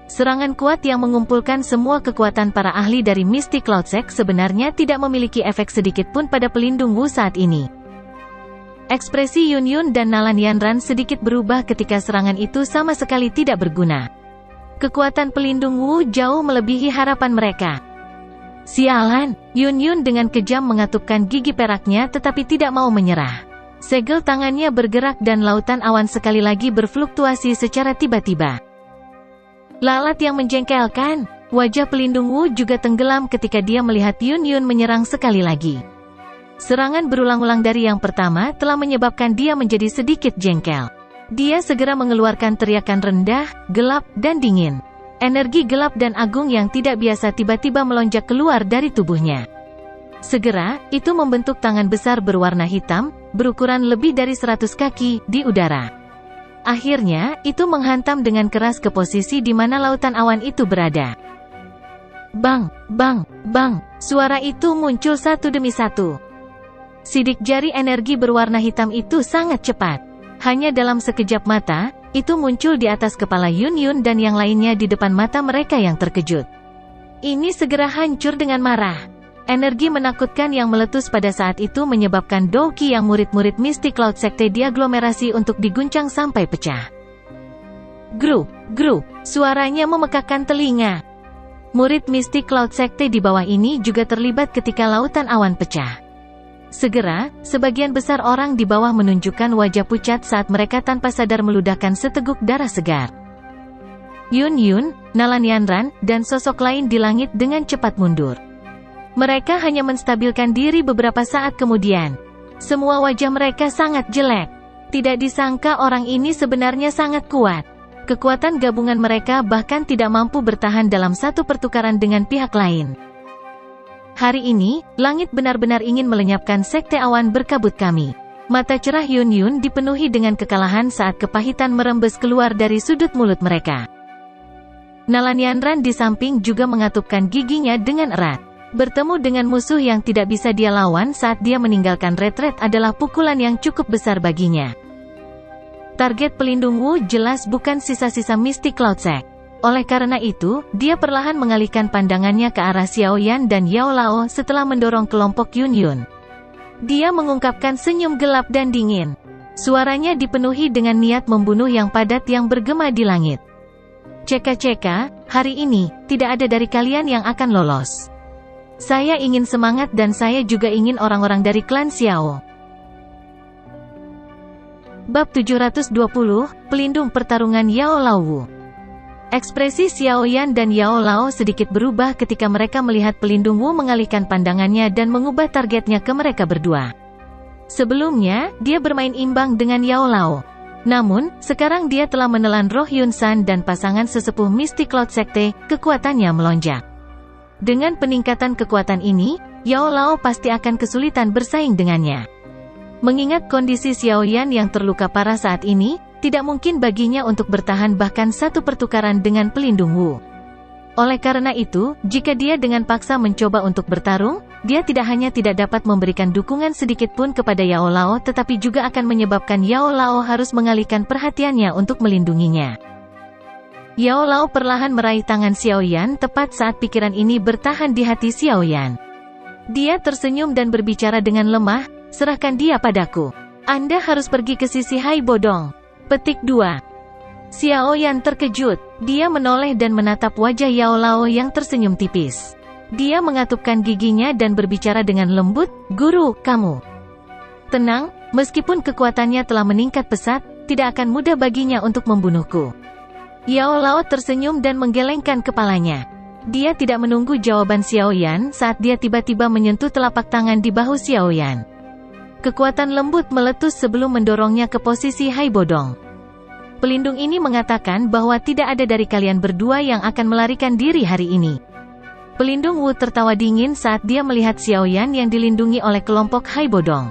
Serangan kuat yang mengumpulkan semua kekuatan para ahli dari Mystic Cloud Sect sebenarnya tidak memiliki efek sedikit pun pada pelindung Wu saat ini. Ekspresi Yun dan Nalan Yanran sedikit berubah ketika serangan itu sama sekali tidak berguna. Kekuatan pelindung Wu jauh melebihi harapan mereka. Sialan, Yun dengan kejam mengatupkan gigi peraknya tetapi tidak mau menyerah. Segel tangannya bergerak dan lautan awan sekali lagi berfluktuasi secara tiba-tiba. Lalat yang menjengkelkan, wajah pelindung Wu juga tenggelam ketika dia melihat Yun menyerang sekali lagi. Serangan berulang-ulang dari yang pertama telah menyebabkan dia menjadi sedikit jengkel. Dia segera mengeluarkan teriakan rendah, gelap, dan dingin. Energi gelap dan agung yang tidak biasa tiba-tiba melonjak keluar dari tubuhnya. Segera, itu membentuk tangan besar berwarna hitam, berukuran lebih dari 100 kaki, di udara. Akhirnya, itu menghantam dengan keras ke posisi di mana lautan awan itu berada. Bang, bang, bang, suara itu muncul satu demi satu. Sidik jari energi berwarna hitam itu sangat cepat. Hanya dalam sekejap mata, itu muncul di atas kepala Yun dan yang lainnya di depan mata mereka yang terkejut. Ini segera hancur dengan marah. Energi menakutkan yang meletus pada saat itu menyebabkan Doki yang murid-murid Mystic Cloud Sekte diaglomerasi untuk diguncang sampai pecah. Grup, suaranya memekakkan telinga. Murid Mystic Cloud Sekte di bawah ini juga terlibat ketika lautan awan pecah. Segera, sebagian besar orang di bawah menunjukkan wajah pucat saat mereka tanpa sadar meludahkan seteguk darah segar. Yun, Nalan Yanran, dan sosok lain di langit dengan cepat mundur. Mereka hanya menstabilkan diri beberapa saat kemudian. Semua wajah mereka sangat jelek. Tidak disangka orang ini sebenarnya sangat kuat. Kekuatan gabungan mereka bahkan tidak mampu bertahan dalam satu pertukaran dengan pihak lain. Hari ini, langit benar-benar ingin melenyapkan sekte awan berkabut kami. Mata cerah Yun dipenuhi dengan kekalahan saat kepahitan merembes keluar dari sudut mulut mereka. Nalan Yanran di samping juga mengatupkan giginya dengan erat. Bertemu dengan musuh yang tidak bisa dia lawan saat dia meninggalkan retret adalah pukulan yang cukup besar baginya. Target pelindung Wu jelas bukan sisa-sisa Mystic Cloud Sect. Oleh karena itu, dia perlahan mengalihkan pandangannya ke arah Xiaoyan dan Yao Lao setelah mendorong kelompok Yun. Dia mengungkapkan senyum gelap dan dingin. Suaranya dipenuhi dengan niat membunuh yang padat yang bergema di langit. Ceka-ceka, hari ini, tidak ada dari kalian yang akan lolos. Saya ingin semangat dan saya juga ingin orang-orang dari klan Xiao. Bab 720, Pelindung Pertarungan Yao Lao. Ekspresi Xiaoyan dan Yao Lao sedikit berubah ketika mereka melihat pelindung Wu mengalihkan pandangannya dan mengubah targetnya ke mereka berdua. Sebelumnya, dia bermain imbang dengan Yao Lao. Namun, sekarang dia telah menelan roh Yun San dan pasangan sesepuh Mystic Cloud Sekte, kekuatannya melonjak. Dengan peningkatan kekuatan ini, Yao Lao pasti akan kesulitan bersaing dengannya. Mengingat kondisi Xiaoyan yang terluka parah saat ini, tidak mungkin baginya untuk bertahan bahkan satu pertukaran dengan pelindung Wu. Oleh karena itu, jika dia dengan paksa mencoba untuk bertarung, dia tidak hanya tidak dapat memberikan dukungan sedikit pun kepada Yao Lao tetapi juga akan menyebabkan Yao Lao harus mengalihkan perhatiannya untuk melindunginya. Yao Lao perlahan meraih tangan Xiaoyan tepat saat pikiran ini bertahan di hati Xiaoyan. Dia tersenyum dan berbicara dengan lemah, serahkan dia padaku. Anda harus pergi ke sisi Hai Bodong. Petik 2. Xiaoyan terkejut. Dia menoleh dan menatap wajah Yao Lao yang tersenyum tipis. Dia mengatupkan giginya dan berbicara dengan lembut, "Guru, kamu tenang, meskipun kekuatannya telah meningkat pesat, tidak akan mudah baginya untuk membunuhku." Yao Lao tersenyum dan menggelengkan kepalanya. Dia tidak menunggu jawaban Xiaoyan saat dia tiba-tiba menyentuh telapak tangan di bahu Xiaoyan. Kekuatan lembut meletus sebelum mendorongnya ke posisi Hai Bodong. Pelindung ini mengatakan bahwa tidak ada dari kalian berdua yang akan melarikan diri hari ini. Pelindung Wu tertawa dingin saat dia melihat Xiaoyan yang dilindungi oleh kelompok Hai Bodong.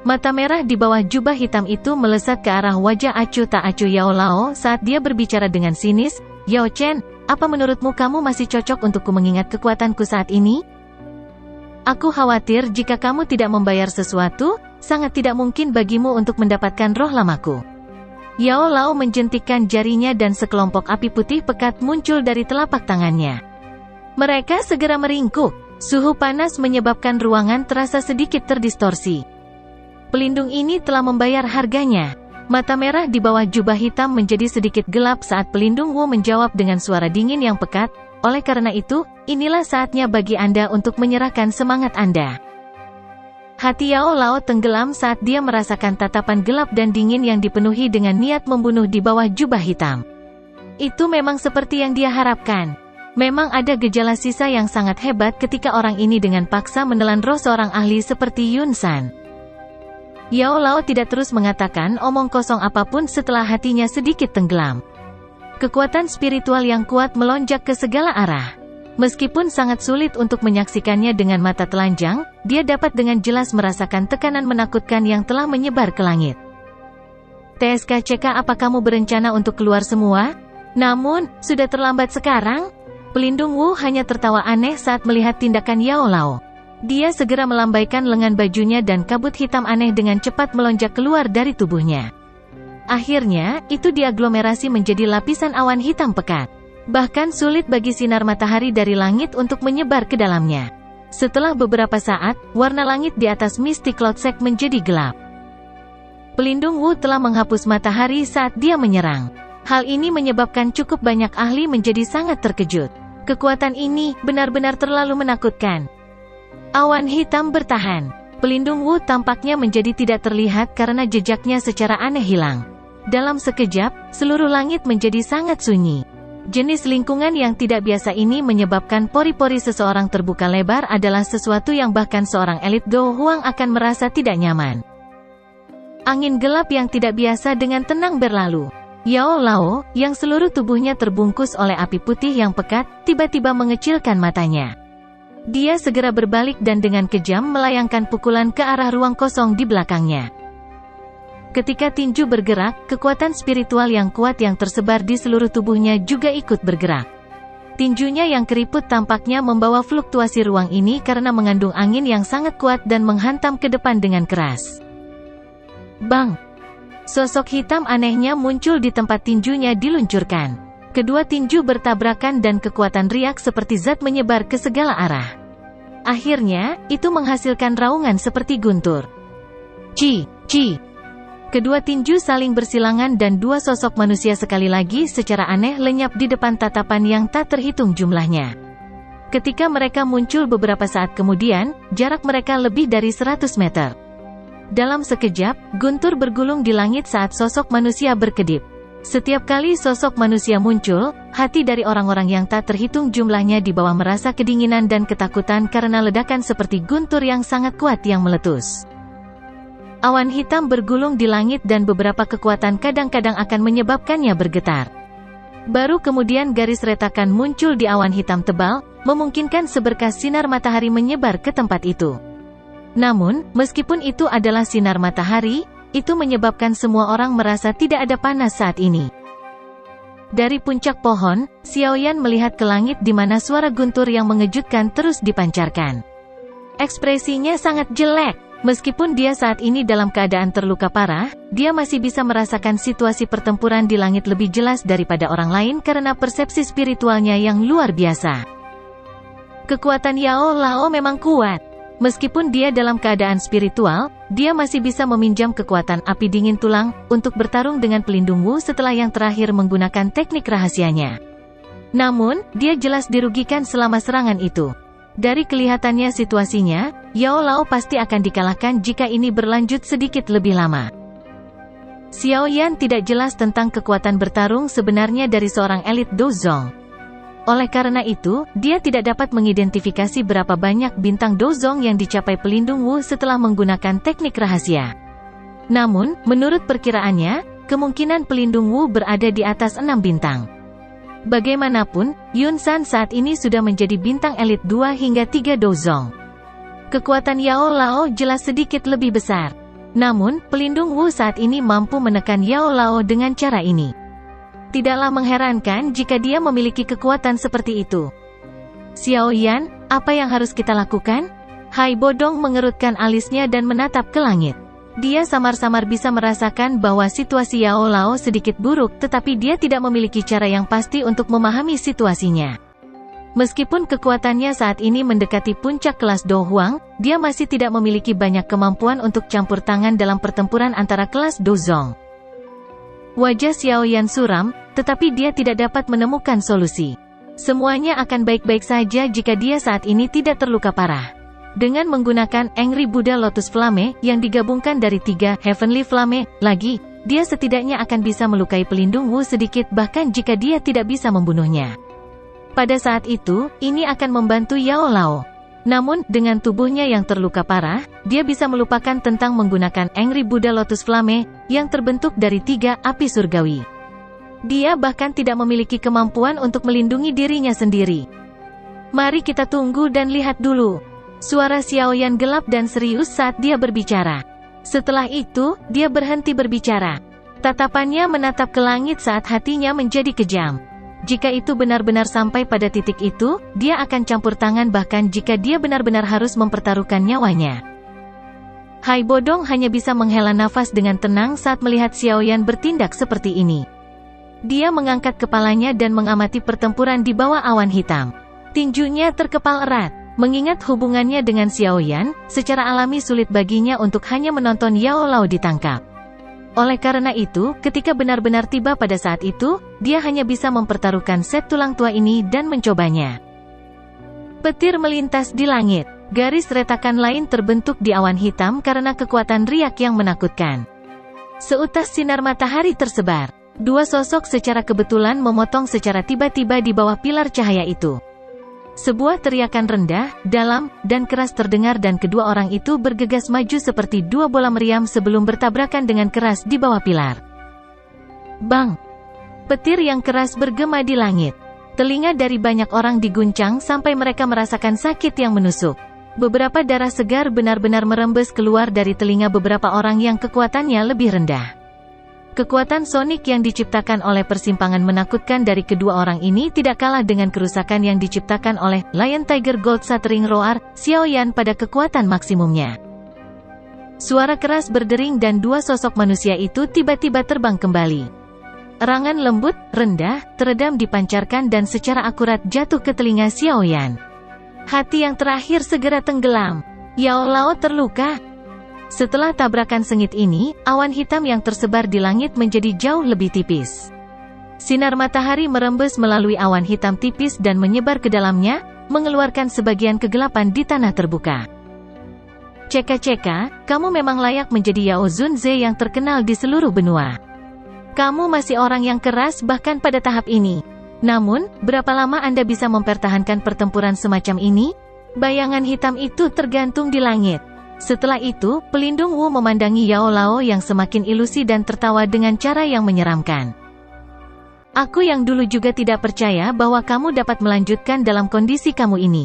Mata merah di bawah jubah hitam itu melesat ke arah wajah acuh tak acuh Yao Lao saat dia berbicara dengan sinis. Yao Chen, apa menurutmu kamu masih cocok untukku mengingat kekuatanku saat ini? Aku khawatir jika kamu tidak membayar sesuatu, sangat tidak mungkin bagimu untuk mendapatkan roh lamaku. Yao Lao menjentikkan jarinya dan sekelompok api putih pekat muncul dari telapak tangannya. Mereka segera meringkuk. Suhu panas menyebabkan ruangan terasa sedikit terdistorsi. Pelindung ini telah membayar harganya. Mata merah di bawah jubah hitam menjadi sedikit gelap saat pelindung Wu menjawab dengan suara dingin yang pekat. Oleh karena itu, inilah saatnya bagi Anda untuk menyerahkan semangat Anda. Hati Yao Lao tenggelam saat dia merasakan tatapan gelap dan dingin yang dipenuhi dengan niat membunuh di bawah jubah hitam. Itu memang seperti yang dia harapkan. Memang ada gejala sisa yang sangat hebat ketika orang ini dengan paksa menelan roh seorang ahli seperti Yun San. Yao Lao tidak terus mengatakan omong kosong apapun setelah hatinya sedikit tenggelam. Kekuatan spiritual yang kuat melonjak ke segala arah. Meskipun sangat sulit untuk menyaksikannya dengan mata telanjang, dia dapat dengan jelas merasakan tekanan menakutkan yang telah menyebar ke langit. TSKCK, apa kamu berencana untuk keluar semua? Namun, sudah terlambat sekarang? Pelindung Wu hanya tertawa aneh saat melihat tindakan Yao Lao. Dia segera melambaikan lengan bajunya dan kabut hitam aneh dengan cepat melonjak keluar dari tubuhnya. Akhirnya, itu diaglomerasi menjadi lapisan awan hitam pekat. Bahkan sulit bagi sinar matahari dari langit untuk menyebar ke dalamnya. Setelah beberapa saat, warna langit di atas Misty Cloud Sect menjadi gelap. Pelindung Wu telah menghapus matahari saat dia menyerang. Hal ini menyebabkan cukup banyak ahli menjadi sangat terkejut. Kekuatan ini benar-benar terlalu menakutkan. Awan hitam bertahan. Pelindung Wu tampaknya menjadi tidak terlihat karena jejaknya secara aneh hilang. Dalam sekejap, seluruh langit menjadi sangat sunyi. Jenis lingkungan yang tidak biasa ini menyebabkan pori-pori seseorang terbuka lebar adalah sesuatu yang bahkan seorang elit Go Huang akan merasa tidak nyaman. Angin gelap yang tidak biasa dengan tenang berlalu. Yao Lao, yang seluruh tubuhnya terbungkus oleh api putih yang pekat, tiba-tiba mengecilkan matanya. Dia segera berbalik dan dengan kejam melayangkan pukulan ke arah ruang kosong di belakangnya. Ketika tinju bergerak, kekuatan spiritual yang kuat yang tersebar di seluruh tubuhnya juga ikut bergerak. Tinjunya yang keriput tampaknya membawa fluktuasi ruang ini karena mengandung angin yang sangat kuat dan menghantam ke depan dengan keras. Bang! Sosok hitam anehnya muncul di tempat tinjunya diluncurkan. Kedua tinju bertabrakan dan kekuatan riak seperti zat menyebar ke segala arah. Akhirnya, itu menghasilkan raungan seperti guntur. Ci! Kedua tinju saling bersilangan dan dua sosok manusia sekali lagi secara aneh lenyap di depan tatapan yang tak terhitung jumlahnya. Ketika mereka muncul beberapa saat kemudian, jarak mereka lebih dari 100 meter. Dalam sekejap, guntur bergulung di langit saat sosok manusia berkedip. Setiap kali sosok manusia muncul, hati dari orang-orang yang tak terhitung jumlahnya di bawah merasa kedinginan dan ketakutan karena ledakan seperti guntur yang sangat kuat yang meletus. Awan hitam bergulung di langit dan beberapa kekuatan kadang-kadang akan menyebabkannya bergetar. Baru kemudian garis retakan muncul di awan hitam tebal, memungkinkan seberkas sinar matahari menyebar ke tempat itu. Namun, meskipun itu adalah sinar matahari, itu menyebabkan semua orang merasa tidak ada panas saat ini. Dari puncak pohon, Xiaoyan melihat ke langit di mana suara guntur yang mengejutkan terus dipancarkan. Ekspresinya sangat jelek. Meskipun dia saat ini dalam keadaan terluka parah, dia masih bisa merasakan situasi pertempuran di langit lebih jelas daripada orang lain karena persepsi spiritualnya yang luar biasa. Kekuatan Yao Lao memang kuat. Meskipun dia dalam keadaan spiritual, dia masih bisa meminjam kekuatan api dingin tulang untuk bertarung dengan pelindung Wu setelah yang terakhir menggunakan teknik rahasianya. Namun, dia jelas dirugikan selama serangan itu. Dari kelihatannya situasinya, Yao Lao pasti akan dikalahkan jika ini berlanjut sedikit lebih lama. Xiaoyan tidak jelas tentang kekuatan bertarung sebenarnya dari seorang elit Dozong. Oleh karena itu, dia tidak dapat mengidentifikasi berapa banyak bintang dozong yang dicapai pelindung Wu setelah menggunakan teknik rahasia. Namun, menurut perkiraannya, kemungkinan pelindung Wu berada di atas 6 bintang. Bagaimanapun, Yun San saat ini sudah menjadi bintang elit 2 hingga 3 dozong. Kekuatan Yao Lao jelas sedikit lebih besar. Namun, pelindung Wu saat ini mampu menekan Yao Lao dengan cara ini. Tidaklah mengherankan jika dia memiliki kekuatan seperti itu. Xiao Yan, apa yang harus kita lakukan? Hai Bodong mengerutkan alisnya dan menatap ke langit. Dia samar-samar bisa merasakan bahwa situasi Yao Lao sedikit buruk, tetapi dia tidak memiliki cara yang pasti untuk memahami situasinya. Meskipun kekuatannya saat ini mendekati puncak kelas Do Huang, dia masih tidak memiliki banyak kemampuan untuk campur tangan dalam pertempuran antara kelas Dozong. Wajah Xiao Yan suram, tetapi dia tidak dapat menemukan solusi. Semuanya akan baik-baik saja jika dia saat ini tidak terluka parah. Dengan menggunakan Angry Buddha Lotus Flame yang digabungkan dari 3 Heavenly Flame lagi, dia setidaknya akan bisa melukai pelindung Wu sedikit bahkan jika dia tidak bisa membunuhnya. Pada saat itu, ini akan membantu Yao Lao. Namun, dengan tubuhnya yang terluka parah, dia bisa melupakan tentang menggunakan Angry Buddha Lotus Flame yang terbentuk dari 3 api surgawi. Dia bahkan tidak memiliki kemampuan untuk melindungi dirinya sendiri. Mari kita tunggu dan lihat dulu. Suara Xiao Yan gelap dan serius saat dia berbicara. Setelah itu, dia berhenti berbicara. Tatapannya menatap ke langit saat hatinya menjadi kejam. Jika itu benar-benar sampai pada titik itu, dia akan campur tangan bahkan jika dia benar-benar harus mempertaruhkan nyawanya. Hai Bodong hanya bisa menghela nafas dengan tenang saat melihat Xiao Yan bertindak seperti ini. Dia mengangkat kepalanya dan mengamati pertempuran di bawah awan hitam. Tinjunya terkepal erat. Mengingat hubungannya dengan Xiao Yan, secara alami sulit baginya untuk hanya menonton Yao Lao ditangkap. Oleh karena itu, ketika benar-benar tiba pada saat itu, dia hanya bisa mempertaruhkan set tulang tua ini dan mencobanya. Petir melintas di langit. Garis retakan lain terbentuk di awan hitam karena kekuatan riak yang menakutkan. Seutas sinar matahari tersebar. 2 sosok secara kebetulan memotong secara tiba-tiba di bawah pilar cahaya itu. Sebuah teriakan rendah, dalam, dan keras terdengar dan kedua orang itu bergegas maju seperti 2 bola meriam sebelum bertabrakan dengan keras di bawah pilar. Bang! Petir yang keras bergema di langit. Telinga dari banyak orang diguncang sampai mereka merasakan sakit yang menusuk. Beberapa darah segar benar-benar merembes keluar dari telinga beberapa orang yang kekuatannya lebih rendah. Kekuatan sonik yang diciptakan oleh persimpangan menakutkan dari kedua orang ini tidak kalah dengan kerusakan yang diciptakan oleh Lion Tiger Gold Shattering Roar, Xiao Yan pada kekuatan maksimumnya. Suara keras berdering dan 2 sosok manusia itu tiba-tiba terbang kembali. Erangan lembut, rendah, teredam dipancarkan dan secara akurat jatuh ke telinga Xiao Yan. Hati yang terakhir segera tenggelam. Yao Lao terluka. Setelah tabrakan sengit ini, awan hitam yang tersebar di langit menjadi jauh lebih tipis. Sinar matahari merembes melalui awan hitam tipis dan menyebar ke dalamnya, mengeluarkan sebagian kegelapan di tanah terbuka. Ceka-ceka, kamu memang layak menjadi Yao Zunze yang terkenal di seluruh benua. Kamu masih orang yang keras bahkan pada tahap ini. Namun, berapa lama Anda bisa mempertahankan pertempuran semacam ini? Bayangan hitam itu tergantung di langit. Setelah itu, pelindung Wu memandangi Yao Lao yang semakin ilusi dan tertawa dengan cara yang menyeramkan. Aku yang dulu juga tidak percaya bahwa kamu dapat melanjutkan dalam kondisi kamu ini.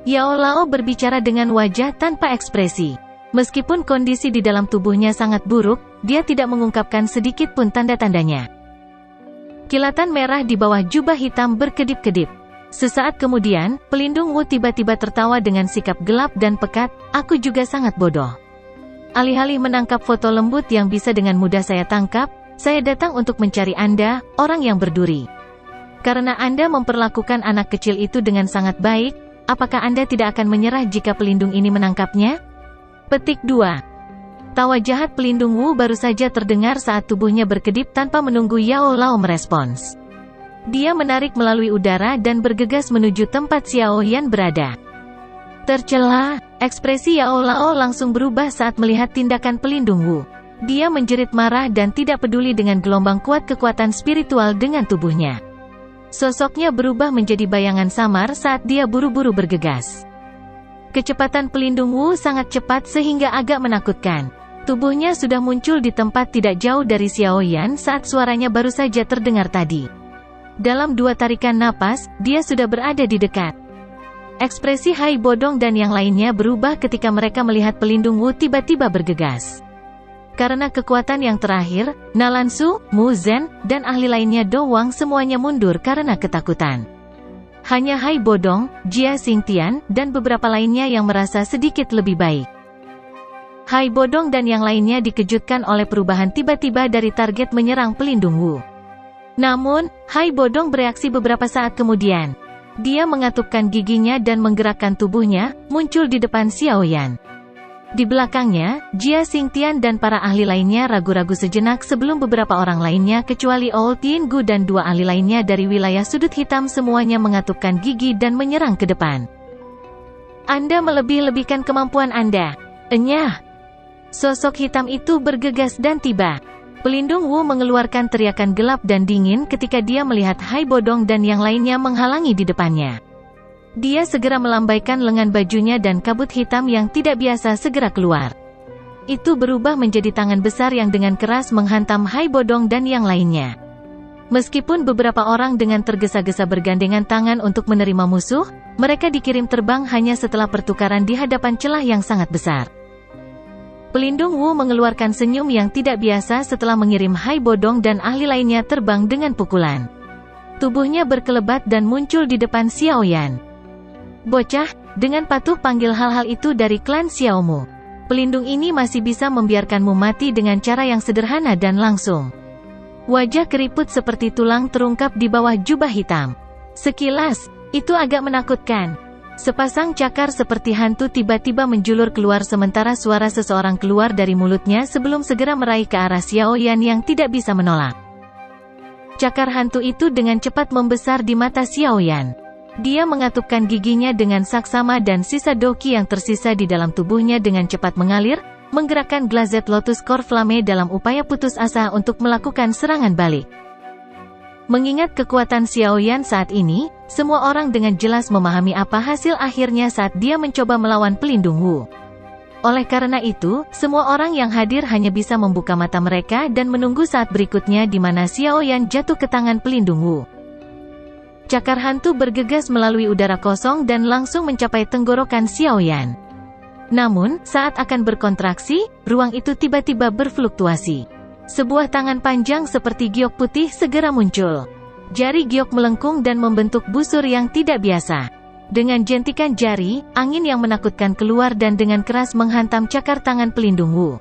Yao Lao berbicara dengan wajah tanpa ekspresi. Meskipun kondisi di dalam tubuhnya sangat buruk, dia tidak mengungkapkan sedikit pun tanda-tandanya. Kilatan merah di bawah jubah hitam berkedip-kedip. Sesaat kemudian, pelindung Wu tiba-tiba tertawa dengan sikap gelap dan pekat, aku juga sangat bodoh. Alih-alih menangkap foto lembut yang bisa dengan mudah saya tangkap, saya datang untuk mencari Anda, orang yang berduri. Karena Anda memperlakukan anak kecil itu dengan sangat baik, apakah Anda tidak akan menyerah jika pelindung ini menangkapnya? Petik 2. Tawa jahat pelindung Wu baru saja terdengar saat tubuhnya berkedip tanpa menunggu Yao Lao merespons. Dia menarik melalui udara dan bergegas menuju tempat Xiao Yan berada. Tercela, ekspresi Yao Lao langsung berubah saat melihat tindakan pelindung Wu. Dia menjerit marah dan tidak peduli dengan gelombang kuat kekuatan spiritual dengan tubuhnya. Sosoknya berubah menjadi bayangan samar saat dia buru-buru bergegas. Kecepatan pelindung Wu sangat cepat sehingga agak menakutkan. Tubuhnya sudah muncul di tempat tidak jauh dari Xiaoyan saat suaranya baru saja terdengar tadi. Dalam 2 tarikan napas, dia sudah berada di dekat. Ekspresi Hai Bodong dan yang lainnya berubah ketika mereka melihat pelindung Wu tiba-tiba bergegas. Karena kekuatan yang terakhir, Nalansu, Mu Zhen, dan ahli lainnya Do Wang semuanya mundur karena ketakutan. Hanya Hai Bodong, Jia Xingtian, dan beberapa lainnya yang merasa sedikit lebih baik. Hai Bodong dan yang lainnya dikejutkan oleh perubahan tiba-tiba dari target menyerang pelindung Wu. Namun, Hai Bodong bereaksi beberapa saat kemudian. Dia mengatupkan giginya dan menggerakkan tubuhnya, muncul di depan Xiaoyan. Di belakangnya, Jia Xingtian dan para ahli lainnya ragu-ragu sejenak sebelum beberapa orang lainnya kecuali Old Tiangu dan 2 ahli lainnya dari wilayah sudut hitam semuanya mengatupkan gigi dan menyerang ke depan. Anda melebih-lebihkan kemampuan Anda. Enyah. Sosok hitam itu bergegas dan tiba. Pelindung Wu mengeluarkan teriakan gelap dan dingin ketika dia melihat Hai Bodong dan yang lainnya menghalangi di depannya. Dia segera melambaikan lengan bajunya dan kabut hitam yang tidak biasa segera keluar. Itu berubah menjadi tangan besar yang dengan keras menghantam Hai Bodong dan yang lainnya. Meskipun beberapa orang dengan tergesa-gesa bergandengan tangan untuk menerima musuh, mereka dikirim terbang hanya setelah pertukaran di hadapan celah yang sangat besar. Pelindung Wu mengeluarkan senyum yang tidak biasa setelah mengirim Hai Bodong dan ahli lainnya terbang dengan pukulan. Tubuhnya berkelebat dan muncul di depan Xiaoyan. Bocah, dengan patuh panggil hal-hal itu dari klan Xiaomu. Pelindung ini masih bisa membiarkanmu mati dengan cara yang sederhana dan langsung. Wajah keriput seperti tulang terungkap di bawah jubah hitam. Sekilas, itu agak menakutkan. Sepasang cakar seperti hantu tiba-tiba menjulur keluar sementara suara seseorang keluar dari mulutnya sebelum segera meraih ke arah Xiaoyan yang tidak bisa menolak. Cakar hantu itu dengan cepat membesar di mata Xiaoyan. Dia mengatupkan giginya dengan saksama dan sisa doki yang tersisa di dalam tubuhnya dengan cepat mengalir, menggerakkan Glazed Lotus Core Flame dalam upaya putus asa untuk melakukan serangan balik. Mengingat kekuatan Xiaoyan saat ini, semua orang dengan jelas memahami apa hasil akhirnya saat dia mencoba melawan pelindung Wu. Oleh karena itu, semua orang yang hadir hanya bisa membuka mata mereka dan menunggu saat berikutnya di mana Xiaoyan jatuh ke tangan pelindung Wu. Cakar hantu bergegas melalui udara kosong dan langsung mencapai tenggorokan Xiaoyan. Namun, saat akan berkontraksi, ruang itu tiba-tiba berfluktuasi. Sebuah tangan panjang seperti giok putih segera muncul. Jari giok melengkung dan membentuk busur yang tidak biasa. Dengan jentikan jari, angin yang menakutkan keluar dan dengan keras menghantam cakar tangan pelindung Wu.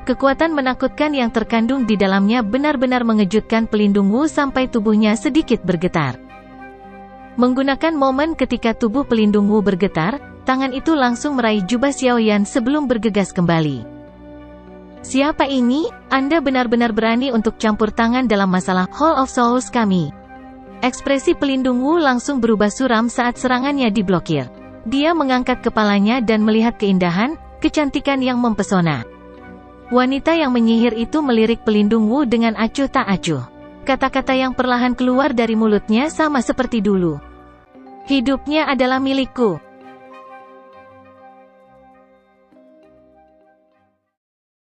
Kekuatan menakutkan yang terkandung di dalamnya benar-benar mengejutkan pelindung Wu sampai tubuhnya sedikit bergetar. Menggunakan momen ketika tubuh pelindung Wu bergetar, tangan itu langsung meraih jubah Xiaoyan sebelum bergegas kembali. Siapa ini? Anda benar-benar berani untuk campur tangan dalam masalah Hall of Souls kami. Ekspresi pelindung Wu langsung berubah suram saat serangannya diblokir. Dia mengangkat kepalanya dan melihat keindahan, kecantikan yang mempesona. Wanita yang menyihir itu melirik pelindung Wu dengan acuh tak acuh. Kata-kata yang perlahan keluar dari mulutnya sama seperti dulu. Hidupnya adalah milikku.